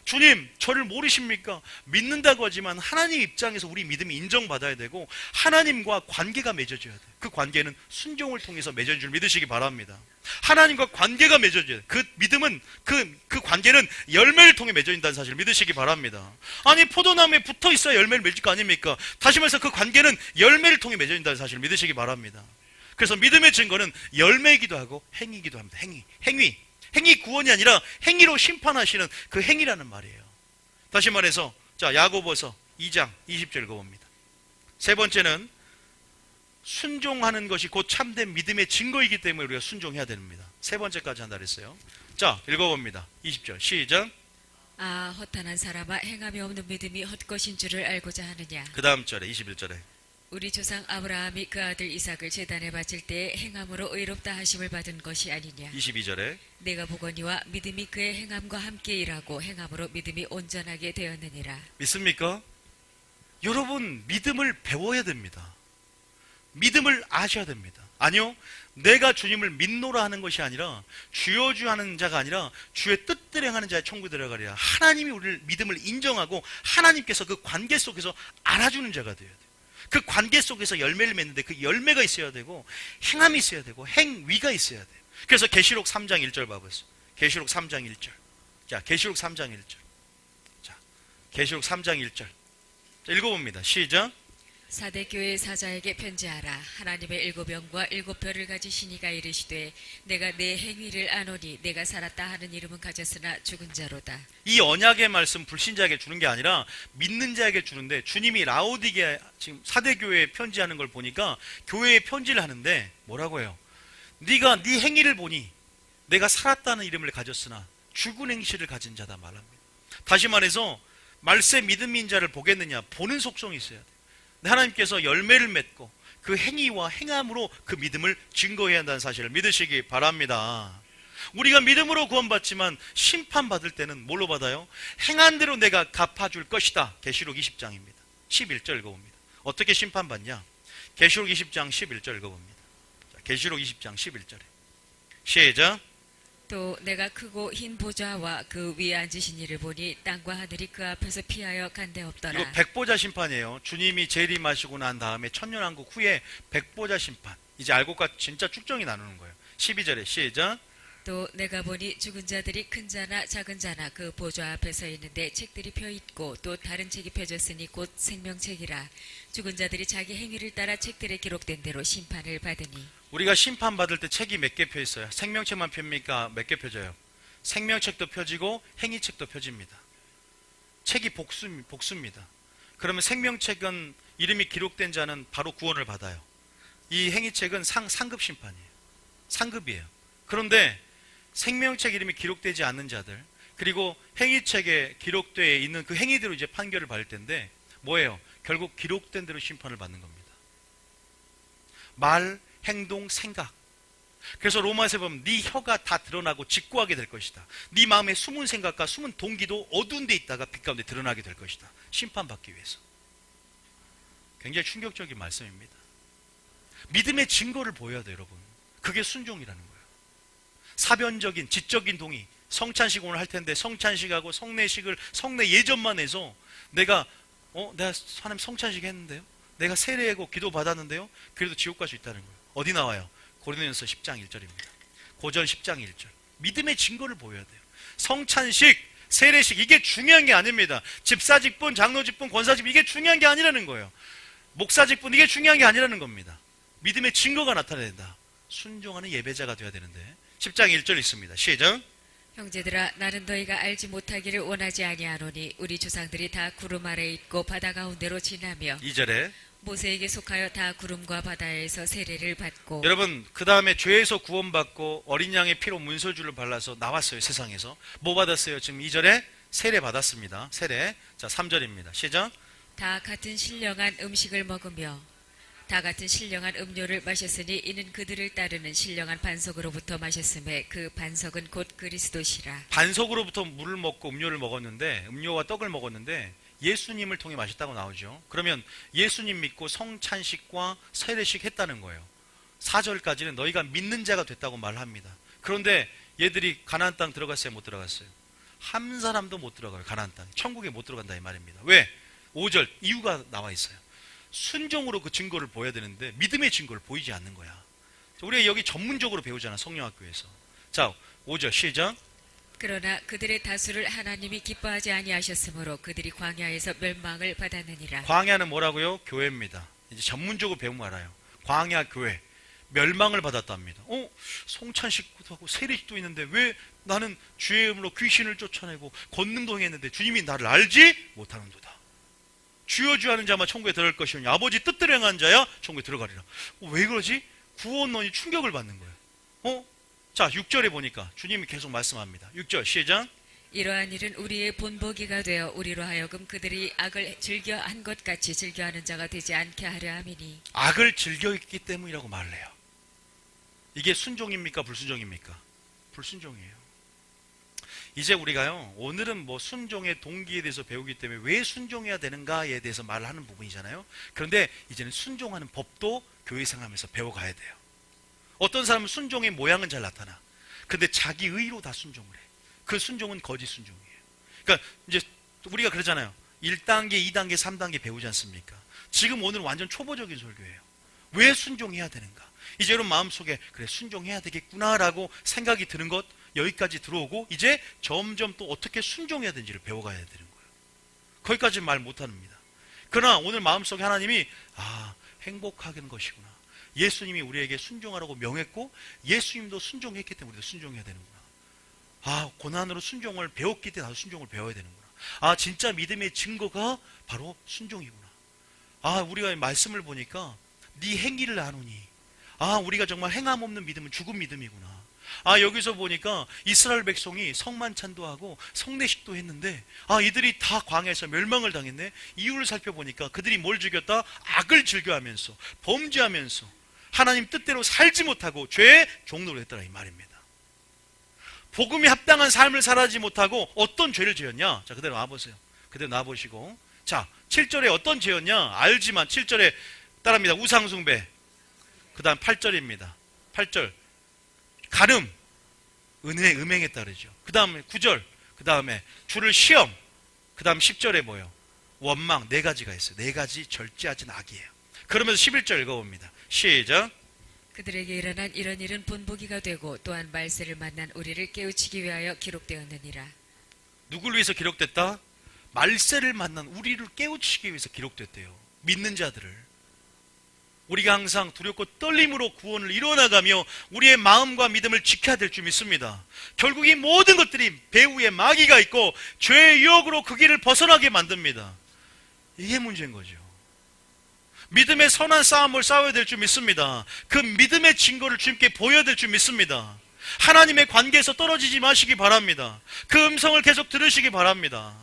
주님, 저를 모르십니까? 믿는다고 하지만 하나님 입장에서 우리 믿음이 인정받아야 되고 하나님과 관계가 맺어져야 돼요. 그 관계는 순종을 통해서 맺어진 줄 믿으시기 바랍니다. 하나님과 관계가 맺어져야 돼요. 그 믿음은, 그 관계는 열매를 통해 맺어진다는 사실을 믿으시기 바랍니다. 아니, 포도나무에 붙어 있어야 열매를 맺을 거 아닙니까? 다시 말해서 그 관계는 열매를 통해 맺어진다는 사실을 믿으시기 바랍니다. 그래서 믿음의 증거는 열매이기도 하고 행위이기도 합니다. 행위 구원이 아니라 행위로 심판하시는 그 행위라는 말이에요. 다시 말해서 자, 야고보서 2장 20절 읽어봅니다. 세 번째는 순종하는 것이 곧 참된 믿음의 증거이기 때문에 우리가 순종해야 됩니다. 세 번째까지 한다 그랬어요. 자, 읽어봅니다. 20절 시작. 아, 허탄한 사람아, 행함이 없는 믿음이 헛것인 줄을 알고자 하느냐. 그 다음 절에 21절에 우리 조상 아브라함이 그 아들 이삭을 제단에 바칠 때에 행함으로 의롭다 하심을 받은 것이 아니냐. 22절에 내가 보거니와 믿음이 그의 행함과 함께 일하고 행함으로 믿음이 온전하게 되었느니라. 믿습니까? 여러분, 믿음을 배워야 됩니다. 믿음을 아셔야 됩니다. 아니요, 내가 주님을 믿노라 하는 것이 아니라 주여 주 하는 자가 아니라 주의 뜻대로 행하는 자의 천국에 들어가리라. 하나님이 우리를 믿음을 인정하고 하나님께서 그 관계 속에서 알아주는 자가 되어야 돼요. 그 관계 속에서 열매를 맺는데 그 열매가 있어야 되고 행함이 있어야 되고 행위가 있어야 돼요. 그래서 계시록 3장 1절 봐보세요. 계시록 3장 1절. 자, 계시록 3장 1절. 자, 계시록 3장 1절. 자, 읽어봅니다. 시작. 사대 교회 사자에게 편지하라. 하나님의 일곱 영과 일곱 별을 가지신 이가 이르시되 내가 내 행위를 아노니 내가 살았다 하는 이름은 가졌으나 죽은 자로다. 이 언약의 말씀 불신자에게 주는 게 아니라 믿는 자에게 주는데, 주님이 라오디게 지금 사대 교회에 편지하는 걸 보니까 교회에 편지를 하는데 뭐라고 해요? 네가 네 행위를 보니 내가 살았다는 이름을 가졌으나 죽은 행실을 가진 자다 말합니다. 다시 말해서 말세 믿음인 자를 보겠느냐? 보는 속성이 있어야 돼요. 하나님께서 열매를 맺고 그 행위와 행함으로 그 믿음을 증거해야 한다는 사실을 믿으시기 바랍니다. 우리가 믿음으로 구원받지만 심판받을 때는 뭘로 받아요? 행한 대로 내가 갚아줄 것이다. 계시록 20장입니다. 11절 읽어봅니다. 어떻게 심판받냐? 계시록 20장 11절 읽어봅니다. 계시록 20장 11절에 시작. 또 내가 크고 흰 보좌와 그 위에 앉으신 이를 보니 땅과 하늘이 그 앞에서 피하여 간데 없더라. 이거 백보자 심판이에요. 주님이 재림하시고 난 다음에 천년왕국 후에 백보자 심판. 이제 알고가 진짜 축정이 나누는 거예요. 12절에 시작. 또 내가 보니 죽은 자들이 큰 자나 작은 자나 그 보좌 앞에 서 있는데 책들이 펴 있고 또 다른 책이 펴졌으니 곧 생명책이라. 죽은 자들이 자기 행위를 따라 책들에 기록된 대로 심판을 받으니. 우리가 심판받을 때 책이 몇 개 펴 있어요? 생명책만 펴입니까? 몇 개 펴져요? 생명책도 펴지고 행위책도 펴집니다. 책이 복수입니다. 그러면 생명책은 이름이 기록된 자는 바로 구원을 받아요. 이 행위책은 상급 심판이에요. 상급이에요. 그런데 생명책 이름이 기록되지 않는 자들, 그리고 행위책에 기록되어 있는 그 행위대로 이제 판결을 받을 텐데 뭐예요? 결국 기록된 대로 심판을 받는 겁니다. 말, 행동, 생각. 그래서 로마서에 보면 네 혀가 다 드러나고 직구하게 될 것이다. 네 마음의 숨은 생각과 숨은 동기도 어두운 데 있다가 빛 가운데 드러나게 될 것이다. 심판받기 위해서. 굉장히 충격적인 말씀입니다. 믿음의 증거를 보여야 돼요, 여러분. 그게 순종이라는 거예요. 사변적인 지적인 동의, 성찬식 오늘 할 텐데 성찬식하고 성례식을 성례 예전만 해서 내가 하나님 성찬식 했는데요, 내가 세례하고 기도 받았는데요, 그래도 지옥 갈 수 있다는 거예요. 어디 나와요? 고린도전서 10장 1절입니다. 고전 10장 1절. 믿음의 증거를 보여야 돼요. 성찬식, 세례식, 이게 중요한 게 아닙니다. 집사직분, 장로직분, 권사직분, 이게 중요한 게 아니라는 거예요. 목사직분, 이게 중요한 게 아니라는 겁니다. 믿음의 증거가 나타나야 된다. 순종하는 예배자가 되어야 되는데 10장 1절 있습니다. 시작. 형제들아, 나는 너희가 알지 못하기를 원하지 아니하노니 우리 조상들이 다 구름 아래 있고 바다 가운데로 지나며 2절에 모세에게 속하여 다 구름과 바다에서 세례를 받고. 여러분, 그 다음에 죄에서 구원받고 어린 양의 피로 문설주를 발라서 나왔어요. 세상에서 뭐 받았어요? 지금 2절에 세례 받았습니다. 세례. 자, 3절입니다. 시작. 다 같은 신령한 음식을 먹으며 다 같은 신령한 음료를 마셨으니 이는 그들을 따르는 신령한 반석으로부터 마셨음에 그 반석은 곧 그리스도시라. 반석으로부터 물을 먹고 음료를 먹었는데, 음료와 떡을 먹었는데 예수님을 통해 마셨다고 나오죠. 그러면 예수님 믿고 성찬식과 세례식 했다는 거예요. 4절까지는 너희가 믿는 자가 됐다고 말합니다. 그런데 얘들이 가나안 땅 들어갔어요? 못 들어갔어요? 한 사람도 못 들어가요. 가나안 땅. 천국에 못 들어간다 이 말입니다. 왜? 5절 이유가 나와 있어요. 순종으로 그 증거를 보여야 되는데 믿음의 증거를 보이지 않는 거야. 우리가 여기 전문적으로 배우잖아. 성령학교에서. 자, 5절 시작. 그러나 그들의 다수를 하나님이 기뻐하지 아니하셨으므로 그들이 광야에서 멸망을 받았느니라. 광야는 뭐라고요? 교회입니다. 이제 전문적으로 배우면 알아요. 광야 교회. 멸망을 받았답니다. 송찬식도 하고 세례식도 있는데 왜 나는 주의 이름으로 귀신을 쫓아내고 권능도 행했는데 주님이 나를 알지 못하는도다. 주여 주 하는 자만 천국에 들어갈 것이오니 아버지 뜻대로 행한 자야 천국에 들어가리라. 왜 그러지? 구원론이 충격을 받는 거예요. 자, 6절에 보니까 주님이 계속 말씀합니다. 6절 시작. 이러한 일은 우리의 본보기가 되어 우리로 하여금 그들이 악을 즐겨 한 것 같이 즐겨하는 자가 되지 않게 하려 함이니. 악을 즐겨했기 때문이라고 말을 해요. 이게 순종입니까? 불순종입니까? 불순종이에요. 이제 우리가요, 오늘은 뭐 순종의 동기에 대해서 배우기 때문에 왜 순종해야 되는가에 대해서 말을 하는 부분이잖아요. 그런데 이제는 순종하는 법도 교회 생활하면서 배워가야 돼요. 어떤 사람은 순종의 모양은 잘 나타나. 근데 자기 의로 다 순종을 해. 그 순종은 거짓 순종이에요. 그러니까 이제 우리가 그러잖아요. 1단계, 2단계, 3단계 배우지 않습니까? 지금 오늘 완전 초보적인 설교예요. 왜 순종해야 되는가? 이제 여러분 마음속에 그래 순종해야 되겠구나라고 생각이 드는 것 여기까지 들어오고 이제 점점 또 어떻게 순종해야 되는지를 배워가야 되는 거예요. 거기까지 말 못합니다. 그러나 오늘 마음속에 하나님이 행복하는 것이구나. 예수님이 우리에게 순종하라고 명했고 예수님도 순종했기 때문에 우리도 순종해야 되는구나. 고난으로 순종을 배웠기 때문에 나도 순종을 배워야 되는구나. 진짜 믿음의 증거가 바로 순종이구나. 우리가 말씀을 보니까 네 행위를 아노니 우리가 정말 행함 없는 믿음은 죽은 믿음이구나. 여기서 보니까 이스라엘 백성이 성만찬도 하고 성례식도 했는데 이들이 다 광야에서 멸망을 당했네. 이유를 살펴보니까 그들이 뭘 즐겼다? 악을 즐겨하면서 범죄하면서 하나님 뜻대로 살지 못하고 죄의 종노를 했더라 이 말입니다. 복음이 합당한 삶을 살아지 못하고 어떤 죄를 지었냐? 자, 그대로 나와보세요. 그대로 나와보시고, 자 7절에 어떤 죄였냐? 알지만 7절에 따라합니다. 우상숭배. 그 다음 8절입니다. 8절 간음, 음행에 따르죠. 그 다음에 9절, 그 다음에 주를 시험, 그 다음 10절에 뭐요? 원망. 4가지가 있어요. 4가지 절제하진 악이에요. 그러면서 11절 읽어봅니다. 시작. 그들에게 일어난 이런 일은 본보기가 되고 또한 말세를 만난 우리를 깨우치기 위하여 기록되었느니라. 누구를 위해서 기록됐다? 말세를 만난 우리를 깨우치기 위해서 기록됐대요. 믿는 자들을. 우리가 항상 두렵고 떨림으로 구원을 이뤄나가며 우리의 마음과 믿음을 지켜야 될 줄 믿습니다. 결국 이 모든 것들이 배후에 마귀가 있고 죄의 유혹으로 그 길을 벗어나게 만듭니다. 이게 문제인 거죠. 믿음의 선한 싸움을 싸워야 될 줄 믿습니다. 그 믿음의 증거를 주님께 보여야 될 줄 믿습니다. 하나님의 관계에서 떨어지지 마시기 바랍니다. 그 음성을 계속 들으시기 바랍니다.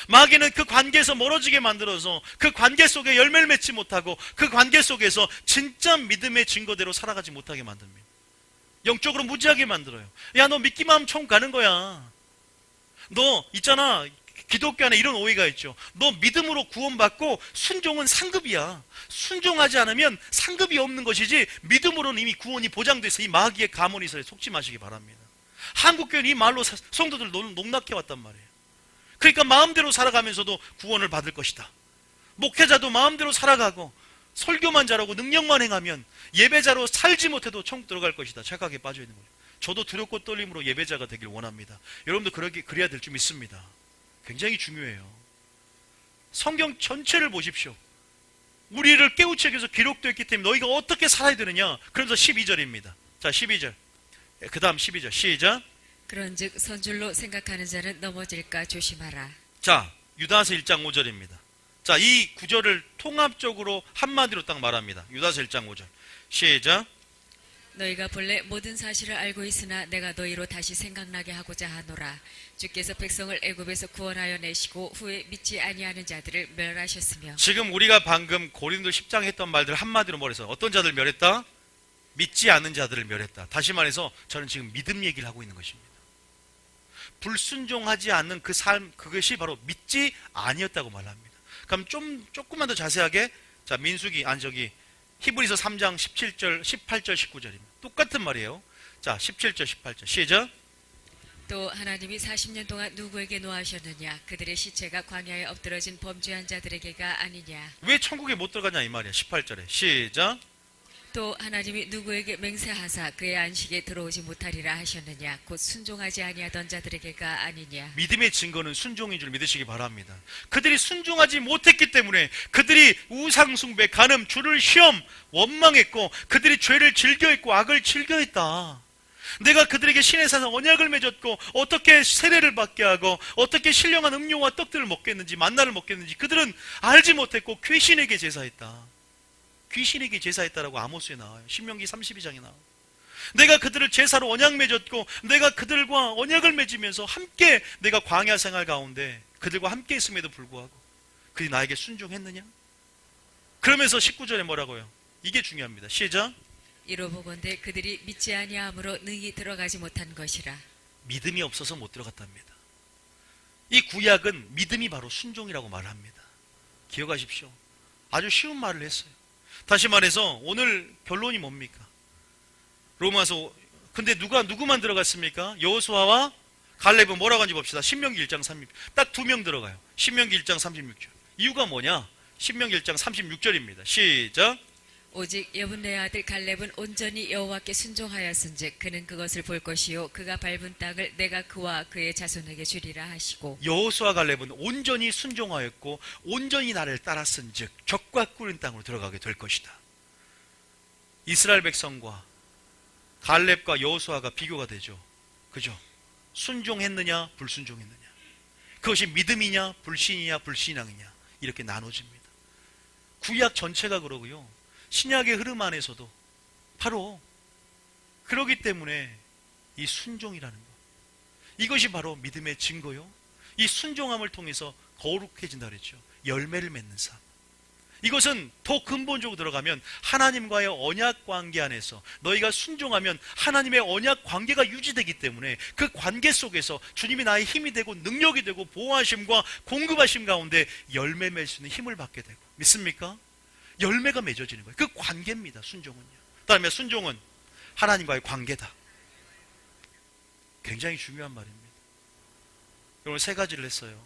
마귀는 그 관계에서 멀어지게 만들어서 그 관계 속에 열매를 맺지 못하고 그 관계 속에서 진짜 믿음의 증거대로 살아가지 못하게 만듭니다. 영적으로 무지하게 만들어요. 야, 너 믿기만 하면 천국 가는 거야. 너 있잖아, 기독교 안에 이런 오해가 있죠. 너 믿음으로 구원받고 순종은 상급이야. 순종하지 않으면 상급이 없는 것이지 믿음으로는 이미 구원이 보장돼서 이 마귀의 가문이설에 속지 마시기 바랍니다. 한국교회는 이 말로 성도들 농락해 왔단 말이에요. 그러니까 마음대로 살아가면서도 구원을 받을 것이다. 목회자도 마음대로 살아가고 설교만 잘하고 능력만 행하면 예배자로 살지 못해도 천국 들어갈 것이다. 착각에 빠져 있는 거예요. 저도 두렵고 떨림으로 예배자가 되길 원합니다. 여러분도 그래야 될 줄 믿습니다. 굉장히 중요해요. 성경 전체를 보십시오. 우리를 깨우치기 위해서 기록되어 있기 때문에 너희가 어떻게 살아야 되느냐. 그러면서 12절입니다. 자, 12절. 그 다음 12절 시작. 그런즉 선줄로 생각하는 자는 넘어질까 조심하라. 자, 유다서 1장 5절입니다. 자, 이 구절을 통합적으로 한마디로 딱 말합니다. 유다서 1장 5절 시작. 너희가 본래 모든 사실을 알고 있으나 내가 너희로 다시 생각나게 하고자 하노라. 주께서 백성을 애굽에서 구원하여 내시고 후에 믿지 아니하는 자들을 멸하셨으며. 지금 우리가 방금 고린도 10장에 했던 말들 한마디로 말해서 어떤 자들을 멸했다? 믿지 않는 자들을 멸했다. 다시 말해서 저는 지금 믿음 얘기를 하고 있는 것입니다. 불순종하지 않는 그 삶, 그것이 바로 믿지 아니었다고 말합니다. 그럼 조금만 더 자세하게, 자, 히브리서 3장 17절, 18절, 19절입니다. 똑같은 말이에요. 자, 17절, 18절 시작. 또 하나님이 40년 동안 누구에게 노하셨느냐? 그들의 시체가 광야에 엎드러진 범죄한 자들에게가 아니냐? 왜 천국에 못 들어가냐 이 말이야. 18절에 시작. 또 하나님이 누구에게 맹세하사 그의 안식에 들어오지 못하리라 하셨느냐? 곧 순종하지 아니하던 자들에게가 아니냐? 믿음의 증거는 순종인 줄 믿으시기 바랍니다. 그들이 순종하지 못했기 때문에 그들이 우상숭배, 간음, 주를 시험, 원망했고 그들이 죄를 즐겨했고 악을 즐겨했다. 내가 그들에게 신의 사상 언약을 맺었고 어떻게 세례를 받게 하고 어떻게 신령한 음료와 떡들을 먹겠는지 만나를 먹겠는지 그들은 알지 못했고 귀신에게 제사했다. 귀신에게 제사했다라고 아모스에 나와요. 신명기 32장에 나와요. 내가 그들을 제사로 언약 맺었고 내가 그들과 언약을 맺으면서 함께 내가 광야 생활 가운데 그들과 함께 있음에도 불구하고 그들이 나에게 순종했느냐? 그러면서 19절에 뭐라고요? 이게 중요합니다. 시작. 이로보건대 그들이 믿지 아니함으로 능히 들어가지 못한 것이라. 믿음이 없어서 못 들어갔답니다. 이 구약은 믿음이 바로 순종이라고 말합니다. 기억하십시오. 아주 쉬운 말을 했어요. 다시 말해서 오늘 결론이 뭡니까? 로마서 근데 누구만 들어갔습니까? 여호수아와 갈렙은 뭐라고 하는지 봅시다. 신명기 1장 36. 딱 2명 들어가요. 신명기 1장 36절. 이유가 뭐냐? 신명기 1장 36절입니다. 시작. 오직 여분네 아들 갈렙은 온전히 여호와께 순종하였은즉 그는 그것을 볼 것이요 그가 밟은 땅을 내가 그와 그의 자손에게 주리라 하시고. 여호수아 갈렙은 온전히 순종하였고 온전히 나를 따랐은즉 적과 꿀린 땅으로 들어가게 될 것이다. 이스라엘 백성과 갈렙과 여호수아가 비교가 되죠. 그죠? 순종했느냐 불순종했느냐. 그것이 믿음이냐 불신이냐 불신앙이냐 이렇게 나눠집니다. 구약 전체가 그러고요. 신약의 흐름 안에서도 바로 그러기 때문에 이 순종이라는 것, 이것이 바로 믿음의 증거요. 이 순종함을 통해서 거룩해진다 그랬죠. 열매를 맺는 삶. 이것은 더 근본적으로 들어가면 하나님과의 언약 관계 안에서 너희가 순종하면 하나님의 언약 관계가 유지되기 때문에 그 관계 속에서 주님이 나의 힘이 되고 능력이 되고 보호하심과 공급하심 가운데 열매 맺을 수 있는 힘을 받게 되고. 믿습니까? 열매가 맺어지는 거예요. 그 관계입니다. 순종은요. 그다음에 순종은 하나님과의 관계다. 굉장히 중요한 말입니다. 오늘 세 가지를 했어요.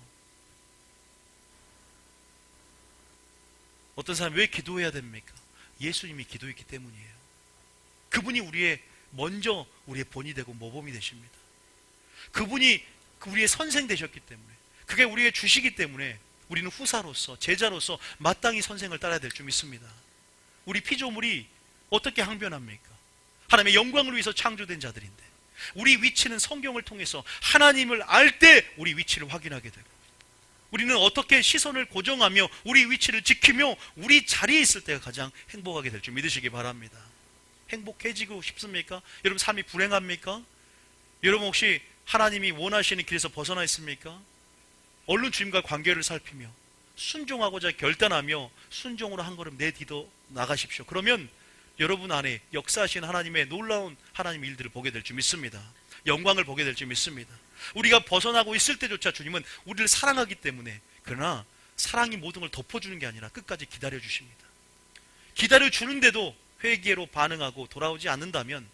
어떤 사람이 왜 기도해야 됩니까? 예수님이 기도했기 때문이에요. 그분이 먼저 우리의 본이 되고 모범이 되십니다. 그분이 우리의 선생 되셨기 때문에, 그게 우리의 주시기 때문에 우리는 후사로서 제자로서 마땅히 선생을 따라야 될 줄 믿습니다. 우리 피조물이 어떻게 항변합니까? 하나님의 영광을 위해서 창조된 자들인데 우리 위치는 성경을 통해서 하나님을 알 때 우리 위치를 확인하게 되고 우리는 어떻게 시선을 고정하며 우리 위치를 지키며 우리 자리에 있을 때가 가장 행복하게 될 줄 믿으시기 바랍니다. 행복해지고 싶습니까? 여러분 삶이 불행합니까? 여러분 혹시 하나님이 원하시는 길에서 벗어나 있습니까? 얼른 주님과 관계를 살피며 순종하고자 결단하며 순종으로 한 걸음 내디뎌 나가십시오. 그러면 여러분 안에 역사하신 하나님의 놀라운 하나님의 일들을 보게 될 줄 믿습니다. 영광을 보게 될 줄 믿습니다. 우리가 벗어나고 있을 때조차 주님은 우리를 사랑하기 때문에, 그러나 사랑이 모든 걸 덮어주는 게 아니라 끝까지 기다려주십니다. 기다려주는데도 회개로 반응하고 돌아오지 않는다면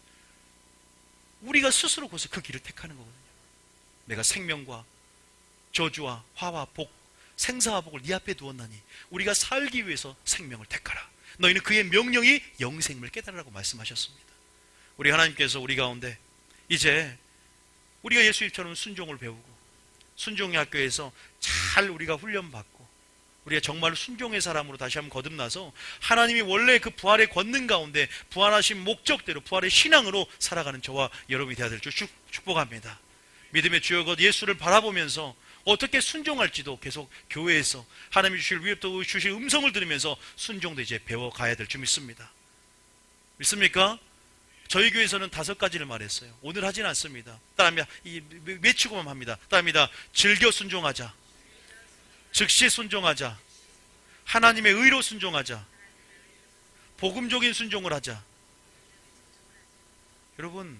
우리가 스스로 거기서 그 길을 택하는 거거든요. 내가 생명과 저주와 화와 복, 생사와 복을 네 앞에 두었나니 우리가 살기 위해서 생명을 택하라. 너희는 그의 명령이 영생을 깨달으라고 말씀하셨습니다. 우리 하나님께서 우리 가운데 이제 우리가 예수님처럼 순종을 배우고 순종의 학교에서 잘 우리가 훈련받고 우리가 정말 순종의 사람으로 다시 한번 거듭나서 하나님이 원래 그 부활의 권능 가운데 부활하신 목적대로 부활의 신앙으로 살아가는 저와 여러분이 되어야 될 줄 축복합니다. 믿음의 주여 곧 예수를 바라보면서 어떻게 순종할지도 계속 교회에서 하나님이 주실 음성을 들으면서 순종도 이제 배워가야 될 줄 믿습니다. 믿습니까? 저희 교회에서는 5가지를 말했어요. 오늘 하진 않습니다. 따라합니다. 외치고만 합니다. 따라합니다. 즐겨 순종하자. 즉시 순종하자. 하나님의 의로 순종하자. 복음적인 순종을 하자. 여러분,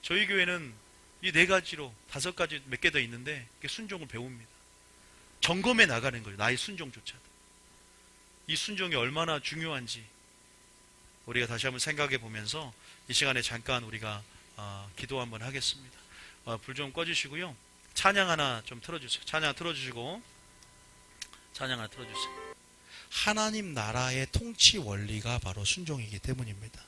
저희 교회는 이 4가지로 5가지 몇 개 더 있는데 순종을 배웁니다. 점검해 나가는 거예요. 나의 순종조차도. 이 순종이 얼마나 중요한지 우리가 다시 한번 생각해 보면서 이 시간에 잠깐 우리가 기도 한번 하겠습니다. 불 좀 꺼주시고요. 찬양 하나 좀 틀어주세요. 찬양 틀어주시고, 찬양 하나 틀어주세요. 하나님 나라의 통치 원리가 바로 순종이기 때문입니다.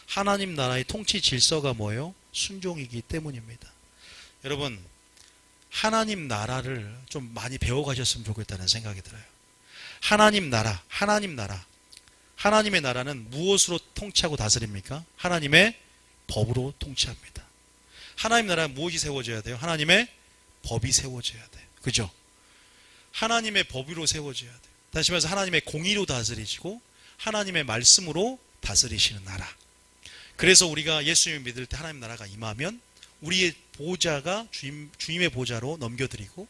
하나님 나라의 통치 질서가 뭐예요? 순종이기 때문입니다. 여러분, 하나님 나라를 좀 많이 배워가셨으면 좋겠다는 생각이 들어요. 하나님 나라. 하나님의 나라는 무엇으로 통치하고 다스립니까? 하나님의 법으로 통치합니다. 하나님 나라는 무엇이 세워져야 돼요? 하나님의 법이 세워져야 돼요. 그죠? 하나님의 법으로 세워져야 돼요. 다시 말해서 하나님의 공의로 다스리시고 하나님의 말씀으로 다스리시는 나라. 그래서 우리가 예수님을 믿을 때 하나님 나라가 임하면 우리의 보좌가 주님의 보좌로 넘겨드리고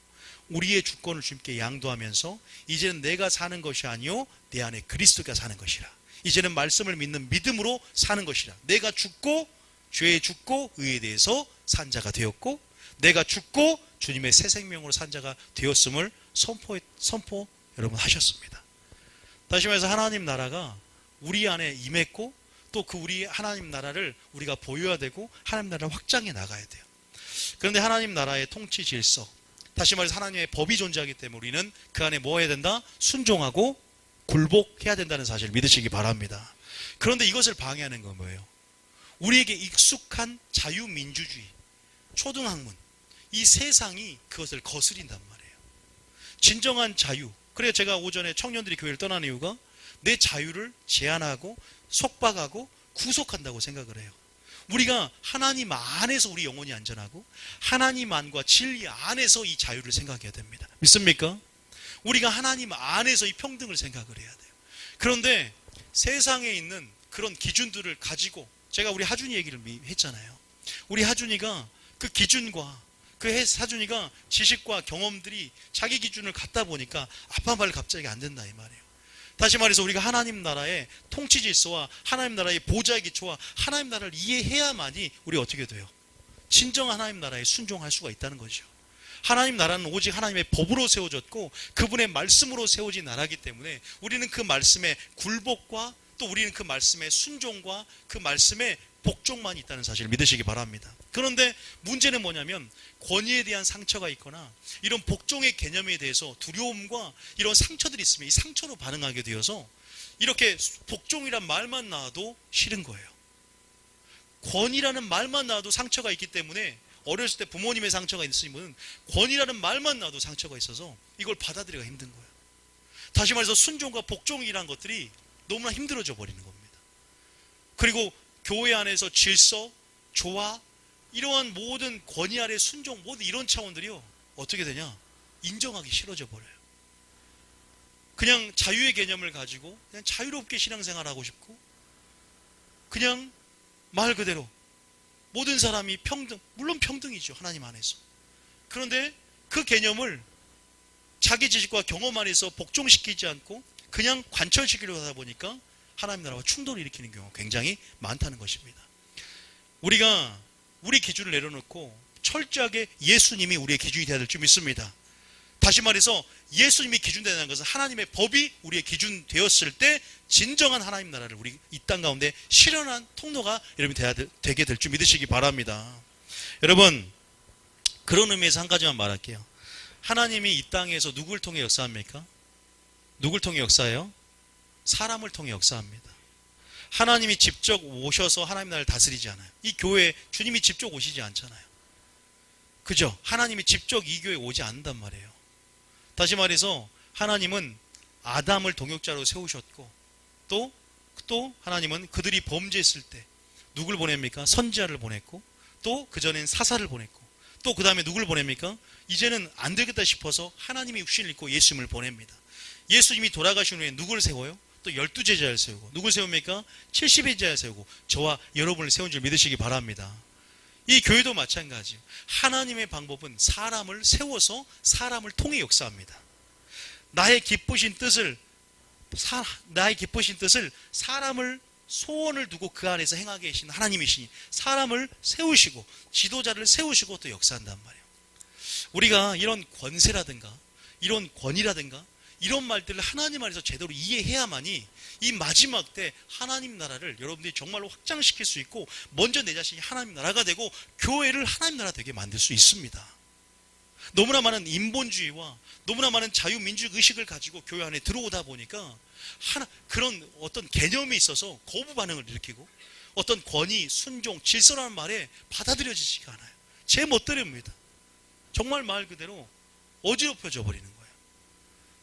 우리의 주권을 주님께 양도하면서 이제는 내가 사는 것이 아니요 내 안에 그리스도가 사는 것이라. 이제는 말씀을 믿는 믿음으로 사는 것이라. 내가 죽고 죄에 죽고 의에 대해서 산 자가 되었고 내가 죽고 주님의 새 생명으로 산 자가 되었음을 선포 여러분 하셨습니다. 다시 말해서 하나님 나라가 우리 안에 임했고 또 그 우리 하나님 나라를 우리가 보여야 되고 하나님 나라를 확장해 나가야 돼요. 그런데 하나님 나라의 통치 질서, 다시 말해서 하나님의 법이 존재하기 때문에 우리는 그 안에 뭐 해야 된다? 순종하고 굴복해야 된다는 사실을 믿으시기 바랍니다. 그런데 이것을 방해하는 건 뭐예요? 우리에게 익숙한 자유민주주의, 초등학문, 이 세상이 그것을 거스린단 말이에요. 진정한 자유. 그래서 제가 오전에 청년들이 교회를 떠나는 이유가 내 자유를 제한하고 속박하고 구속한다고 생각을 해요. 우리가 하나님 안에서 우리 영혼이 안전하고 하나님 안과 진리 안에서 이 자유를 생각해야 됩니다. 믿습니까? 우리가 하나님 안에서 이 평등을 생각을 해야 돼요. 그런데 세상에 있는 그런 기준들을 가지고 제가 우리 하준이 얘기를 했잖아요. 우리 하준이가 그 기준과 그 하준이가 지식과 경험들이 자기 기준을 갖다 보니까 아빠 말 갑자기 안 된다 이 말이에요. 다시 말해서 우리가 하나님 나라의 통치 질서와 하나님 나라의 보좌의 기초와 하나님 나라를 이해해야만이 우리 어떻게 돼요? 진정한 하나님 나라에 순종할 수가 있다는 거죠. 하나님 나라는 오직 하나님의 법으로 세워졌고 그분의 말씀으로 세워진 나라이기 때문에 우리는 그 말씀의 굴복과 또 우리는 그 말씀의 순종과 그 말씀의 복종만 있다는 사실을 믿으시기 바랍니다. 그런데 문제는 뭐냐면 권위에 대한 상처가 있거나 이런 복종의 개념에 대해서 두려움과 이런 상처들이 있으면 이 상처로 반응하게 되어서 이렇게 복종이란 말만 나와도 싫은 거예요. 권위라는 말만 나와도 상처가 있기 때문에 어렸을 때 부모님의 상처가 있으면 권위라는 말만 나와도 상처가 있어서 이걸 받아들이기가 힘든 거예요. 다시 말해서 순종과 복종이라는 것들이 너무나 힘들어져 버리는 겁니다. 그리고 교회 안에서 질서, 조화, 이러한 모든 권위 아래 순종, 모든 이런 차원들이요 어떻게 되냐? 인정하기 싫어져 버려요. 그냥 자유의 개념을 가지고 그냥 자유롭게 신앙생활하고 싶고 그냥 말 그대로 모든 사람이 평등, 물론 평등이죠 하나님 안에서. 그런데 그 개념을 자기 지식과 경험 안에서 복종시키지 않고 그냥 관철시키려고 하다 보니까 하나님 나라와 충돌을 일으키는 경우가 굉장히 많다는 것입니다. 우리가 우리 기준을 내려놓고 철저하게 예수님이 우리의 기준이 되어야 될 줄 믿습니다. 다시 말해서 예수님이 기준되는 것은 하나님의 법이 우리의 기준 되었을 때 진정한 하나님 나라를 우리 이 땅 가운데 실현한 통로가 여러분이 되게 될 줄 믿으시기 바랍니다. 여러분, 그런 의미에서 한 가지만 말할게요. 하나님이 이 땅에서 누구를 통해 역사합니까? 누구를 통해 역사해요? 사람을 통해 역사합니다. 하나님이 직접 오셔서 하나님 나라를 다스리지 않아요. 이 교회에 주님이 직접 오시지 않잖아요. 그죠? 하나님이 직접 이 교회에 오지 않는단 말이에요. 다시 말해서 하나님은 아담을 동역자로 세우셨고 또 하나님은 그들이 범죄했을 때 누굴 보냅니까? 선지자를 보냈고 또 그전엔 사사를 보냈고 또 그 다음에 누굴 보냅니까? 이제는 안 되겠다 싶어서 하나님이 육신을 입고 예수님을 보냅니다. 예수님이 돌아가신 후에 누구를 세워요? 또 12제자를 세우고 누굴 세웁니까? 70의 제자를 세우고 저와 여러분을 세운 줄 믿으시기 바랍니다. 이 교회도 마찬가지예요. 하나님의 방법은 사람을 세워서 사람을 통해 역사합니다. 나의 기쁘신 뜻을 사람을 소원을 두고 그 안에서 행하게 하신 하나님이시니 사람을 세우시고 지도자를 세우시고 또 역사한단 말이에요. 우리가 이런 권세라든가 이런 권위라든가 이런 말들을 하나님 안에서 제대로 이해해야만이 이 마지막 때 하나님 나라를 여러분들이 정말로 확장시킬 수 있고, 먼저 내 자신이 하나님 나라가 되고 교회를 하나님 나라 되게 만들 수 있습니다. 너무나 많은 인본주의와 너무나 많은 자유민주주의 의식을 가지고 교회 안에 들어오다 보니까 그런 어떤 개념이 있어서 거부 반응을 일으키고, 어떤 권위, 순종, 질서라는 말에 받아들여지지가 않아요. 제 멋대로입니다. 정말 말 그대로 어지럽혀져 버리는 거예요.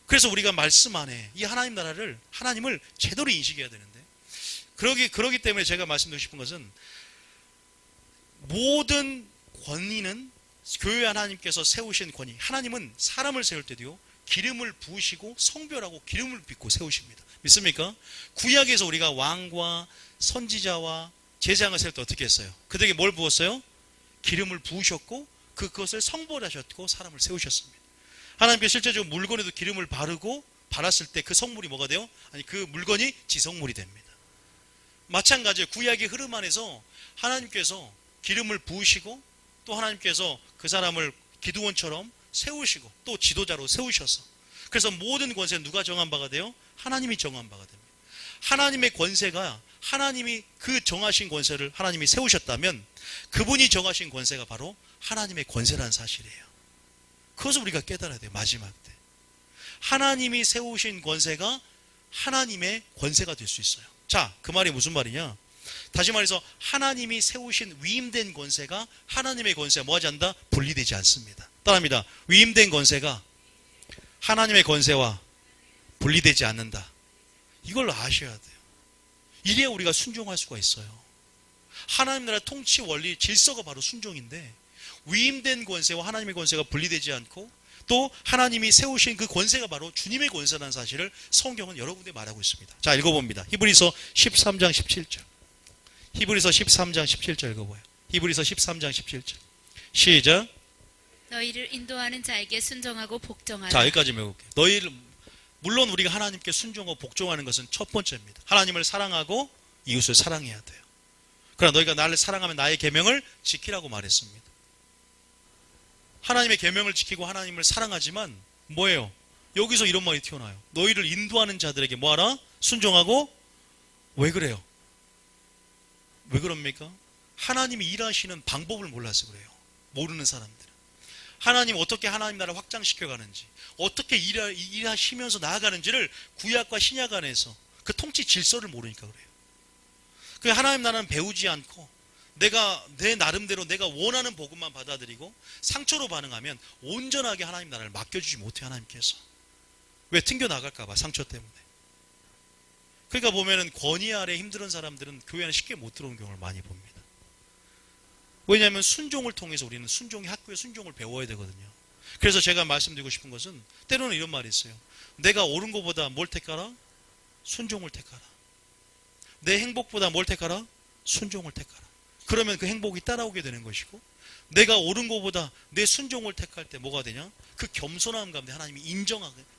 그래서 우리가 말씀 안에 이 하나님 나라를, 하나님을 제대로 인식해야 되는데, 그러기 때문에 제가 말씀드리고 싶은 것은, 모든 권위는 교회 하나님께서 세우신 권위, 하나님은 사람을 세울 때도요, 기름을 부으시고 성별하고 기름을 빚고 세우십니다. 믿습니까? 구약에서 우리가 왕과 선지자와 제사장을 세울 때 어떻게 했어요? 그들에게 뭘 부었어요? 기름을 부으셨고 그것을 성별하셨고 사람을 세우셨습니다. 하나님께서 실제적으로 물건에도 기름을 바르고 발랐을 때 그 성물이 뭐가 돼요? 그 물건이 지성물이 됩니다. 마찬가지로 구약의 흐름 안에서 하나님께서 기름을 부으시고, 또 하나님께서 그 사람을 기드온처럼 세우시고 또 지도자로 세우셔서, 그래서 모든 권세는 누가 정한 바가 돼요? 하나님이 정한 바가 됩니다. 하나님의 권세가, 하나님이 그 정하신 권세를 하나님이 세우셨다면 그분이 정하신 권세가 바로 하나님의 권세라는 사실이에요. 그것을 우리가 깨달아야 돼요. 마지막 때 하나님이 세우신 권세가 하나님의 권세가 될 수 있어요. 자, 그 말이 무슨 말이냐? 다시 말해서 하나님이 세우신 위임된 권세가 하나님의 권세와 뭐하지 않는다? 분리되지 않습니다. 따라합니다. 위임된 권세가 하나님의 권세와 분리되지 않는다. 이걸 아셔야 돼요. 이래야 우리가 순종할 수가 있어요. 하나님 나라 통치 원리 질서가 바로 순종인데, 위임된 권세와 하나님의 권세가 분리되지 않고 또 하나님이 세우신 그 권세가 바로 주님의 권세라는 사실을 성경은 여러 군데 말하고 있습니다. 자, 읽어봅니다. 히브리서 13장 17절. 히브리서 13장 17절 읽어봐요. 히브리서 13장 17절. 시작. 너희를 인도하는 자에게 순종하고 복종하라. 자, 여기까지 배울게요. 너희를, 물론 우리가 하나님께 순종하고 복종하는 것은 첫 번째입니다. 하나님을 사랑하고 이웃을 사랑해야 돼요. 그러나 너희가 나를 사랑하면 나의 계명을 지키라고 말했습니다. 하나님의 계명을 지키고 하나님을 사랑하지만 뭐예요? 여기서 이런 말이 튀어나와요. 너희를 인도하는 자들에게 뭐하라? 순종하고. 왜 그래요? 왜 그럽니까? 하나님이 일하시는 방법을 몰라서 그래요. 모르는 사람들은. 하나님 어떻게 하나님 나라를 확장시켜 가는지, 어떻게 일하시면서 나아가는지를 구약과 신약 안에서 그 통치 질서를 모르니까 그래요. 그 하나님 나라는 배우지 않고 내가 내 나름대로 내가 원하는 복음만 받아들이고 상처로 반응하면 온전하게 하나님 나라를 맡겨주지 못해. 하나님께서 왜? 튕겨 나갈까 봐, 상처 때문에. 그러니까 보면은 권위 아래 힘든 사람들은 교회 안에 쉽게 못 들어오는 경우를 많이 봅니다. 왜냐하면 순종을 통해서 우리는 순종의 학교에 순종을 배워야 되거든요. 그래서 제가 말씀드리고 싶은 것은, 때로는 이런 말이 있어요. 내가 옳은 것보다 뭘 택하라? 순종을 택하라. 내 행복보다 뭘 택하라? 순종을 택하라. 그러면 그 행복이 따라오게 되는 것이고, 내가 옳은 것보다 내 순종을 택할 때 뭐가 되냐? 그 겸손함 가운데 하나님이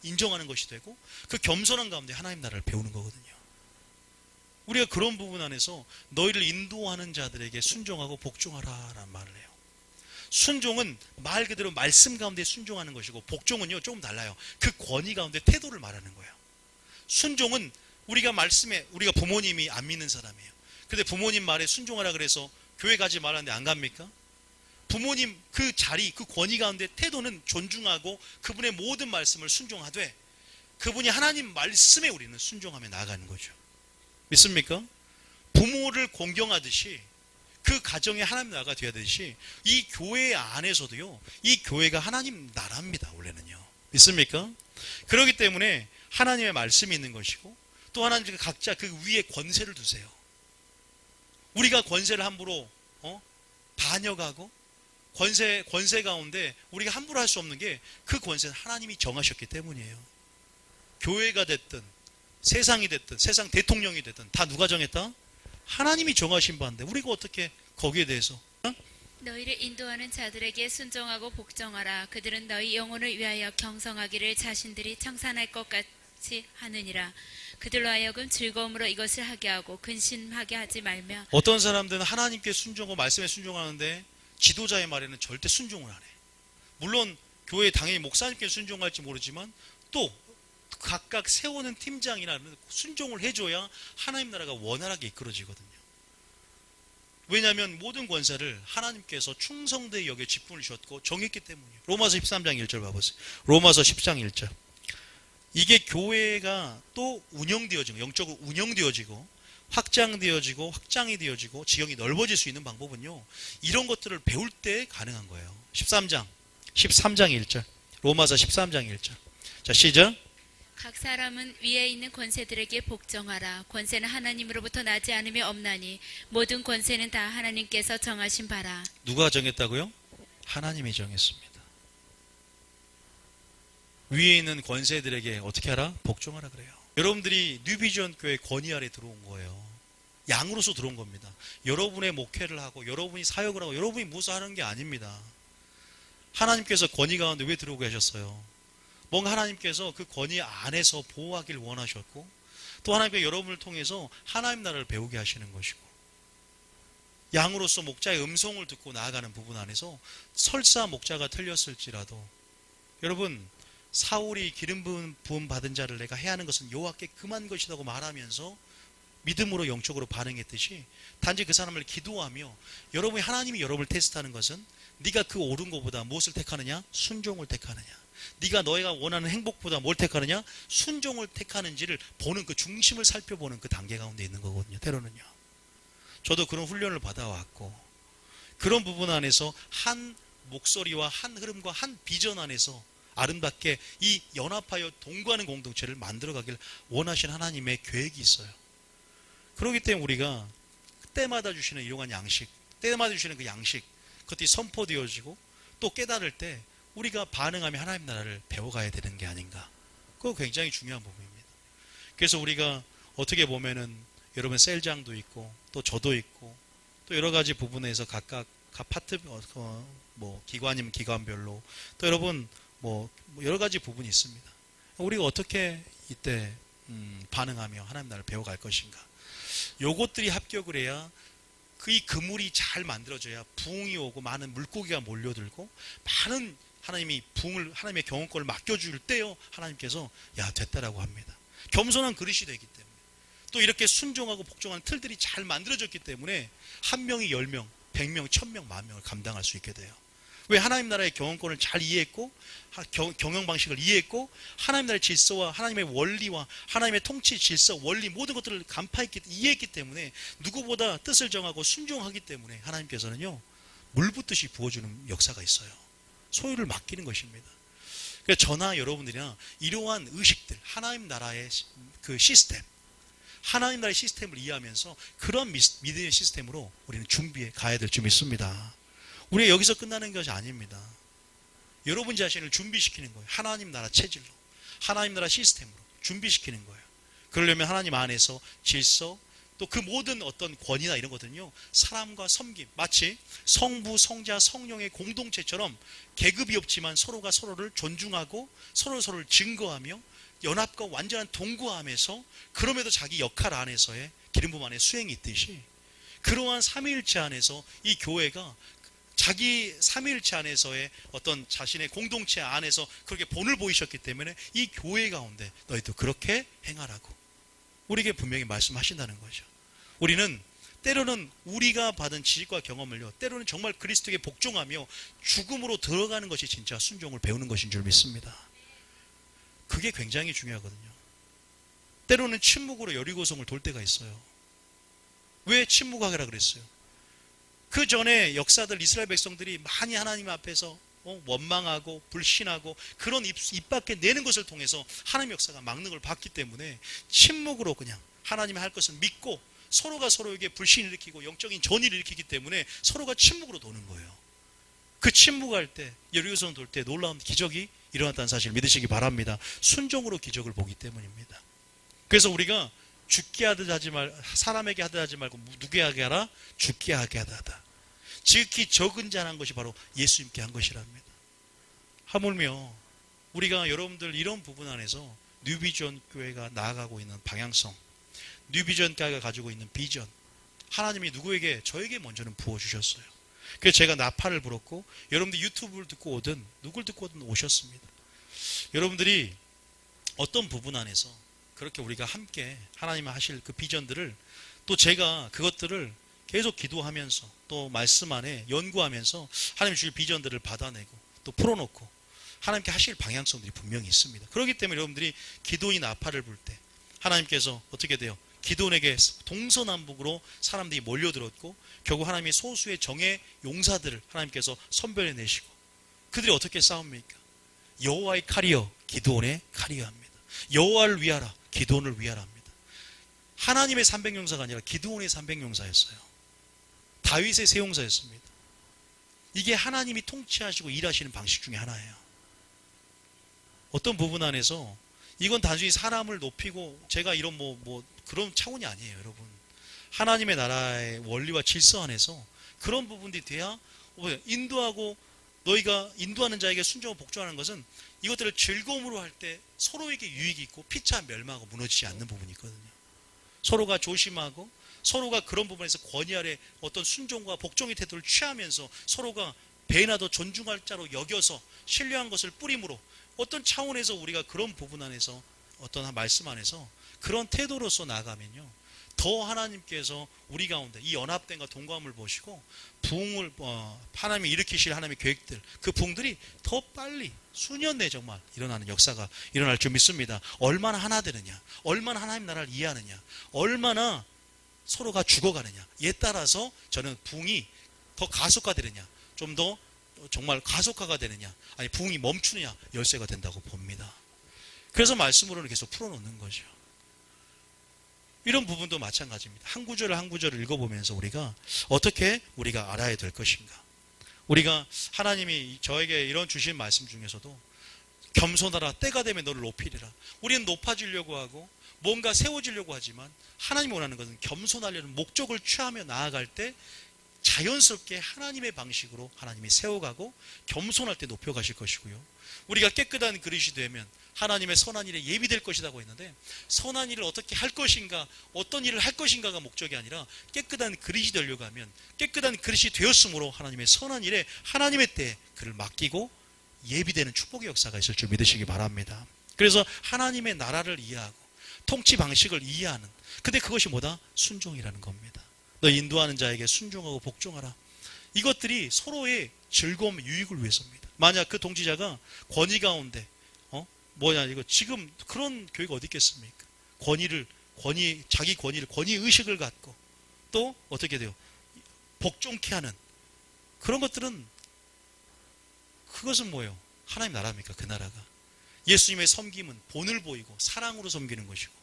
인정하는 것이 되고, 그 겸손함 가운데 하나님 나라를 배우는 거거든요. 우리가 그런 부분 안에서 너희를 인도하는 자들에게 순종하고 복종하라 라는 말을 해요. 순종은 말 그대로 말씀 가운데 순종하는 것이고, 복종은요 조금 달라요. 그 권위 가운데 태도를 말하는 거예요. 순종은 우리가 말씀에, 우리가 부모님이 안 믿는 사람이에요. 근데 부모님 말에 순종하라 그래서 교회 가지 말라는데 안 갑니까? 부모님 그 자리, 그 권위 가운데 태도는 존중하고 그분의 모든 말씀을 순종하되, 그분이 하나님 말씀에 우리는 순종하며 나아가는 거죠. 믿습니까? 부모를 공경하듯이 그 가정에 하나님 나라가 되어야 되듯이 이 교회 안에서도요, 이 교회가 하나님 나라입니다. 원래는요. 믿습니까? 그렇기 때문에 하나님의 말씀이 있는 것이고, 또 하나님 각자 그 위에 권세를 두세요. 우리가 권세를 함부로 반역하고 권세 가운데 우리가 함부로 할 수 없는 게, 그 권세는 하나님이 정하셨기 때문이에요. 교회가 됐든 세상이 됐든 세상 대통령이 됐든 다 누가 정했다? 하나님이 정하신 바인데 우리가 어떻게 거기에 대해서? 너희를 인도하는 자들에게 순종하고 복종하라. 그들은 너희 영혼을 위하여 경성하기를 자신들이 청산할 것 같이 하느니라. 그들로 하여금 즐거움으로 이것을 하게 하고 근심하게 하지 말며. 어떤 사람들은 하나님께 순종하고 말씀에 순종하는데 지도자의 말에는 절대 순종을 안 해. 물론 교회 당연히 목사님께 순종할지 모르지만 또 각각 세우는 팀장이나 순종을 해줘야 하나님 나라가 원활하게 이끌어지거든요. 왜냐하면 모든 권세를 하나님께서 충성되게 여겨 직분을 주셨고 정했기 때문이에요. 로마서 13장 1절 봐보세요. 로마서 10장 1절. 이게 교회가 또 운영되어지고, 영적으로 운영되어지고 확장되어지고 확장이 되어지고 지경이 넓어질 수 있는 방법은요, 이런 것들을 배울 때 가능한 거예요. 13장 1절. 로마서 13장 1절. 자, 시작. 각 사람은 위에 있는 권세들에게 복종하라. 권세는 하나님으로부터 나지 않으며 없나니 모든 권세는 다 하나님께서 정하신 바라. 누가 정했다고요? 하나님이 정했습니다. 위에 있는 권세들에게 어떻게 하라? 복종하라 그래요. 여러분들이 뉴비전 교회 권위 아래 들어온 거예요. 양으로서 들어온 겁니다. 여러분의 목회를 하고 여러분이 사역을 하고 여러분이 무엇을 하는 게 아닙니다. 하나님께서 권위 가운데 왜 들어오게 하셨어요? 뭔가 하나님께서 그 권위 안에서 보호하길 원하셨고, 또 하나님께서 여러분을 통해서 하나님 나라를 배우게 하시는 것이고, 양으로서 목자의 음성을 듣고 나아가는 부분 안에서 설사 목자가 틀렸을지라도, 여러분, 사울이 기름 부음 받은 자를 내가 해야 하는 것은 여호와께 금한 것이라고 말하면서 믿음으로 영적으로 반응했듯이, 단지 그 사람을 기도하며, 여러분이 하나님이 여러분을 테스트하는 것은 네가 그 옳은 것보다 무엇을 택하느냐? 순종을 택하느냐? 네가 너희가 원하는 행복보다 뭘 택하느냐? 순종을 택하는지를 보는, 그 중심을 살펴보는 그 단계 가운데 있는 거거든요. 때로는요. 저도 그런 훈련을 받아왔고, 그런 부분 안에서 한 목소리와 한 흐름과 한 비전 안에서 아름답게 이 연합하여 동거하는 공동체를 만들어가길 원하시는 하나님의 계획이 있어요. 그렇기 때문에 우리가 때마다 주시는 이러한 양식, 때마다 주시는 그 양식, 그것이 선포되어지고 또 깨달을 때 우리가 반응하며 하나님 나라를 배워가야 되는 게 아닌가. 그거 굉장히 중요한 부분입니다. 그래서 우리가 어떻게 보면은 여러분 셀장도 있고 또 저도 있고 또 여러 가지 부분에서 각각 파트, 기관이면 기관별로 또 여러분 여러 가지 부분이 있습니다. 우리가 어떻게 이때 반응하며 하나님 나라를 배워갈 것인가. 요것들이 합격을 해야 이 그물이 잘 만들어져야 부흥이 오고 많은 물고기가 몰려들고 많은 하나님이 부흥을, 하나님의 경험권을 맡겨줄 때요, 하나님께서 야 됐다라고 합니다. 겸손한 그릇이 되기 때문에, 또 이렇게 순종하고 복종하는 틀들이 잘 만들어졌기 때문에 한 명이 10명, 100명, 1000명, 10,000명을 감당할 수 있게 돼요. 왜? 하나님 나라의 경험권을 잘 이해했고, 경영 방식을 이해했고, 하나님 나라의 질서와 하나님의 원리와 하나님의 통치 질서, 원리 모든 것들을 간파했기, 이해했기 때문에 누구보다 뜻을 정하고 순종하기 때문에 하나님께서는요, 물 붓듯이 부어주는 역사가 있어요. 소유를 맡기는 것입니다. 그래서 저나 여러분들이나 이러한 의식들, 하나님 나라의 그 시스템, 하나님 나라의 시스템을 이해하면서 그런 믿음의 시스템으로 우리는 준비해 가야 될 줄 믿습니다. 우리가 여기서 끝나는 것이 아닙니다. 여러분 자신을 준비시키는 거예요. 하나님 나라 체질로, 하나님 나라 시스템으로 준비시키는 거예요. 그러려면 하나님 안에서 질서, 또 그 모든 어떤 권위나 이런 것들은요, 사람과 섬김, 마치 성부, 성자, 성령의 공동체처럼 계급이 없지만 서로가 서로를 존중하고 서로를 증거하며 연합과 완전한 동거함에서, 그럼에도 자기 역할 안에서의 기름 부음 안에 수행이 있듯이, 그러한 삼위일체 안에서 이 교회가 자기 삼위일체 안에서의 어떤 자신의 공동체 안에서 그렇게 본을 보이셨기 때문에 이 교회 가운데 너희도 그렇게 행하라고 우리에게 분명히 말씀하신다는 거죠. 우리는 때로는 우리가 받은 지식과 경험을요, 때로는 정말 그리스도에게 복종하며 죽음으로 들어가는 것이 진짜 순종을 배우는 것인 줄 믿습니다. 그게 굉장히 중요하거든요. 때로는 침묵으로 여리고성을 돌 때가 있어요. 왜 침묵하게라 그랬어요? 그 전에 역사들, 이스라엘 백성들이 많이 하나님 앞에서 원망하고 불신하고 그런 입 밖에 내는 것을 통해서 하나님의 역사가 막는 걸 봤기 때문에 침묵으로 그냥 하나님이 할 것을 믿고 서로가 서로에게 불신을 일으키고 영적인 전의를 일으키기 때문에 서로가 침묵으로 도는 거예요. 그 침묵할 때, 여리고성 돌 때 놀라운 기적이 일어났다는 사실을 믿으시기 바랍니다. 순종으로 기적을 보기 때문입니다. 그래서 우리가 죽게 하듯 하지 말, 사람에게 하듯 하지 말고 누구에게 하라? 죽게 하게 하다. 지극히 적은 자는 한 것이 바로 예수님께 한 것이랍니다. 하물며 우리가 여러분들 이런 부분 안에서 뉴비전 교회가 나아가고 있는 방향성, 뉴비전 교회가 가지고 있는 비전, 하나님이 누구에게, 저에게 먼저는 부어주셨어요. 그래서 제가 나팔을 불었고, 여러분들 유튜브를 듣고 오든 누굴 듣고 오든 오셨습니다. 여러분들이 어떤 부분 안에서 그렇게 우리가 함께 하나님 하실 그 비전들을 또 제가 그것들을 계속 기도하면서 또 말씀 안에 연구하면서 하나님 주실 비전들을 받아내고 또 풀어놓고 하나님께 하실 방향성들이 분명히 있습니다. 그렇기 때문에 여러분들이 기도인 아파를 볼 때 하나님께서 어떻게 돼요? 기도원에게 동서남북으로 사람들이 몰려들었고 결국 하나님이 소수의 정의 용사들을 하나님께서 선별해내시고 그들이 어떻게 싸웁니까? 여호와의 칼이여 기도원의 칼이어야 합니다. 여호와를 위하라 기도원을 위하라 합니다. 하나님의 300용사가 아니라 기도원의 300용사였어요. 다윗의 세용사였습니다. 이게 하나님이 통치하시고 일하시는 방식 중에 하나예요. 어떤 부분 안에서 이건 단순히 사람을 높이고 제가 이런 그런 차원이 아니에요, 여러분. 하나님의 나라의 원리와 질서 안에서 그런 부분들이 돼야 인도하고 너희가 인도하는 자에게 순종하고 복종하는 것은 이것들을 즐거움으로 할 때 서로에게 유익이 있고 피차 멸망하고 무너지지 않는 부분이 있거든요. 서로가 조심하고 서로가 그런 부분에서 권위 아래 어떤 순종과 복종의 태도를 취하면서 서로가 배나 더 존중할 자로 여겨서 신뢰한 것을 뿌림으로 어떤 차원에서 우리가 그런 부분 안에서 어떤 말씀 안에서 그런 태도로서 나아가면요 더 하나님께서 우리 가운데 이 연합됨과 동감을 보시고 부흥을 하나님이 일으키실 하나님의 계획들 그 부흥들이 더 빨리 수년 내 정말 일어나는 역사가 일어날 줄 믿습니다. 얼마나 하나 되느냐, 얼마나 하나님 나라를 이해하느냐, 얼마나 서로가 죽어가느냐 에 따라서 저는 부흥이 더 가속화되느냐, 좀 더 정말 가속화가 되느냐, 아니 부흥이 멈추느냐 열쇠가 된다고 봅니다. 그래서 말씀으로는 계속 풀어놓는 거죠. 이런 부분도 마찬가지입니다. 한 구절을 한 구절을 읽어보면서 우리가 어떻게 우리가 알아야 될 것인가. 우리가 하나님이 저에게 이런 주신 말씀 중에서도 겸손하라 때가 되면 너를 높이리라. 우리는 높아지려고 하고 뭔가 세워지려고 하지만 하나님이 원하는 것은 겸손하려는 목적을 취하며 나아갈 때 자연스럽게 하나님의 방식으로 하나님이 세워가고 겸손할 때 높여가실 것이고요. 우리가 깨끗한 그릇이 되면 하나님의 선한 일에 예비될 것이라고 했는데 선한 일을 어떻게 할 것인가 어떤 일을 할 것인가가 목적이 아니라 깨끗한 그릇이 되려고 하면 깨끗한 그릇이 되었으므로 하나님의 선한 일에 하나님의 때에 그를 맡기고 예비되는 축복의 역사가 있을 줄 믿으시기 바랍니다. 그래서 하나님의 나라를 이해하고 통치 방식을 이해하는 근데 그것이 뭐다? 순종이라는 겁니다. 너 인도하는 자에게 순종하고 복종하라. 이것들이 서로의 즐거움, 유익을 위해서입니다. 만약 그 통치자가 권위 가운데 이거 지금 그런 교회가 어디 있겠습니까? 자기 권위 의식을 갖고 또 어떻게 돼요? 복종케 하는 그런 것들은 그것은 뭐예요? 하나님 나라입니까? 그 나라가. 예수님의 섬김은 본을 보이고 사랑으로 섬기는 것이고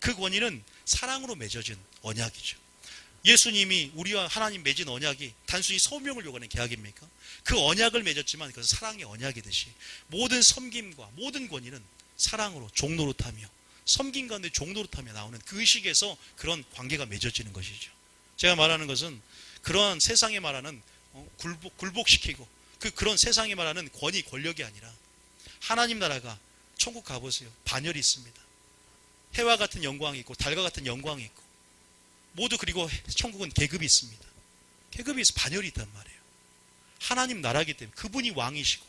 그 권위는 사랑으로 맺어진 언약이죠. 예수님이 우리와 하나님 맺은 언약이 단순히 소명을 요구하는 계약입니까? 그 언약을 맺었지만 그것은 사랑의 언약이듯이 모든 섬김과 모든 권위는 사랑으로 종노릇하며 섬김 가운데 종노릇하며 나오는 그 의식에서 그런 관계가 맺어지는 것이죠. 제가 말하는 것은 그러한 세상에 말하는 굴복시키고 그런 세상에 말하는 권위 권력이 아니라 하나님 나라가 천국 가보세요. 반열이 있습니다. 해와 같은 영광이 있고 달과 같은 영광이 있고 모두 그리고 천국은 계급이 있습니다. 계급이 있어 반열이 있단 말이에요. 하나님 나라이기 때문에 그분이 왕이시고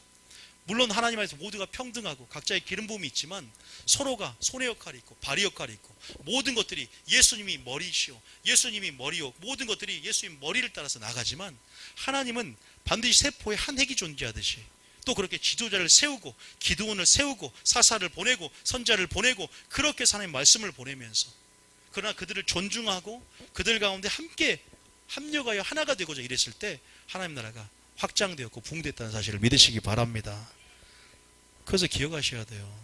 물론 하나님 안에서 모두가 평등하고 각자의 기름 부음이 있지만 서로가 손의 역할이 있고 발의 역할이 있고 모든 것들이 예수님이 머리시오 예수님이 머리요 모든 것들이 예수님 머리를 따라서 나가지만 하나님은 반드시 세포에 한 핵이 존재하듯이 또 그렇게 지도자를 세우고 기도원을 세우고 사사를 보내고 선자를 보내고 그렇게 하나님의 말씀을 보내면서 그러나 그들을 존중하고 그들 가운데 함께 합력하여 하나가 되고자 이랬을 때 하나님 나라가 확장되었고 붕대했다는 사실을 믿으시기 바랍니다. 그래서 기억하셔야 돼요.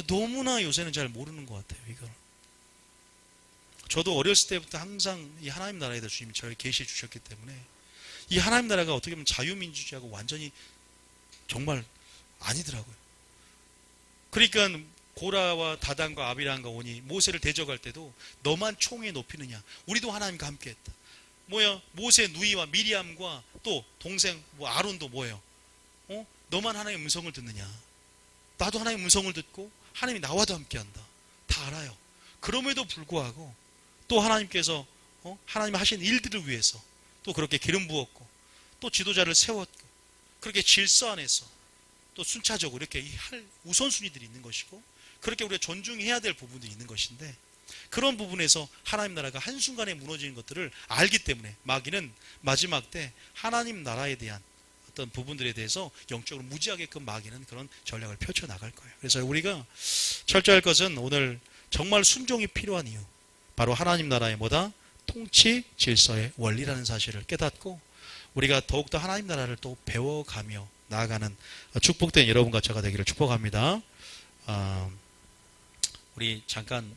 너무나 요새는 잘 모르는 것 같아요. 이걸. 저도 어렸을 때부터 항상 이 하나님 나라에 대해 주님이 저를 계시해 주셨기 때문에 이 하나님 나라가 어떻게 보면 자유민주주의하고 완전히 정말 아니더라고요. 그러니까 고라와 다단과 아비람과 오니 모세를 대적할 때도 너만 총에 높이느냐 우리도 하나님과 함께했다. 모세 누이와 미리암과 또 동생 아론도 뭐예요? 너만 하나님의 음성을 듣느냐 나도 하나님의 음성을 듣고 하나님이 나와도 함께한다. 다 알아요. 그럼에도 불구하고 또 하나님께서 하나님 하신 일들을 위해서 또 그렇게 기름 부었고 또 지도자를 세웠고 그렇게 질서 안에서 또 순차적으로 이렇게 할 우선순위들이 있는 것이고 그렇게 우리가 존중해야 될 부분들이 있는 것인데 그런 부분에서 하나님 나라가 한순간에 무너지는 것들을 알기 때문에 마귀는 마지막 때 하나님 나라에 대한 어떤 부분들에 대해서 영적으로 무지하게끔 마귀는 그런 전략을 펼쳐나갈 거예요. 그래서 우리가 철저할 것은 오늘 정말 순종이 필요한 이유 바로 하나님 나라의 뭐다? 통치 질서의 원리라는 사실을 깨닫고 우리가 더욱더 하나님 나라를 또 배워가며 나아가는 축복된 여러분과 저가 되기를 축복합니다. 우리 잠깐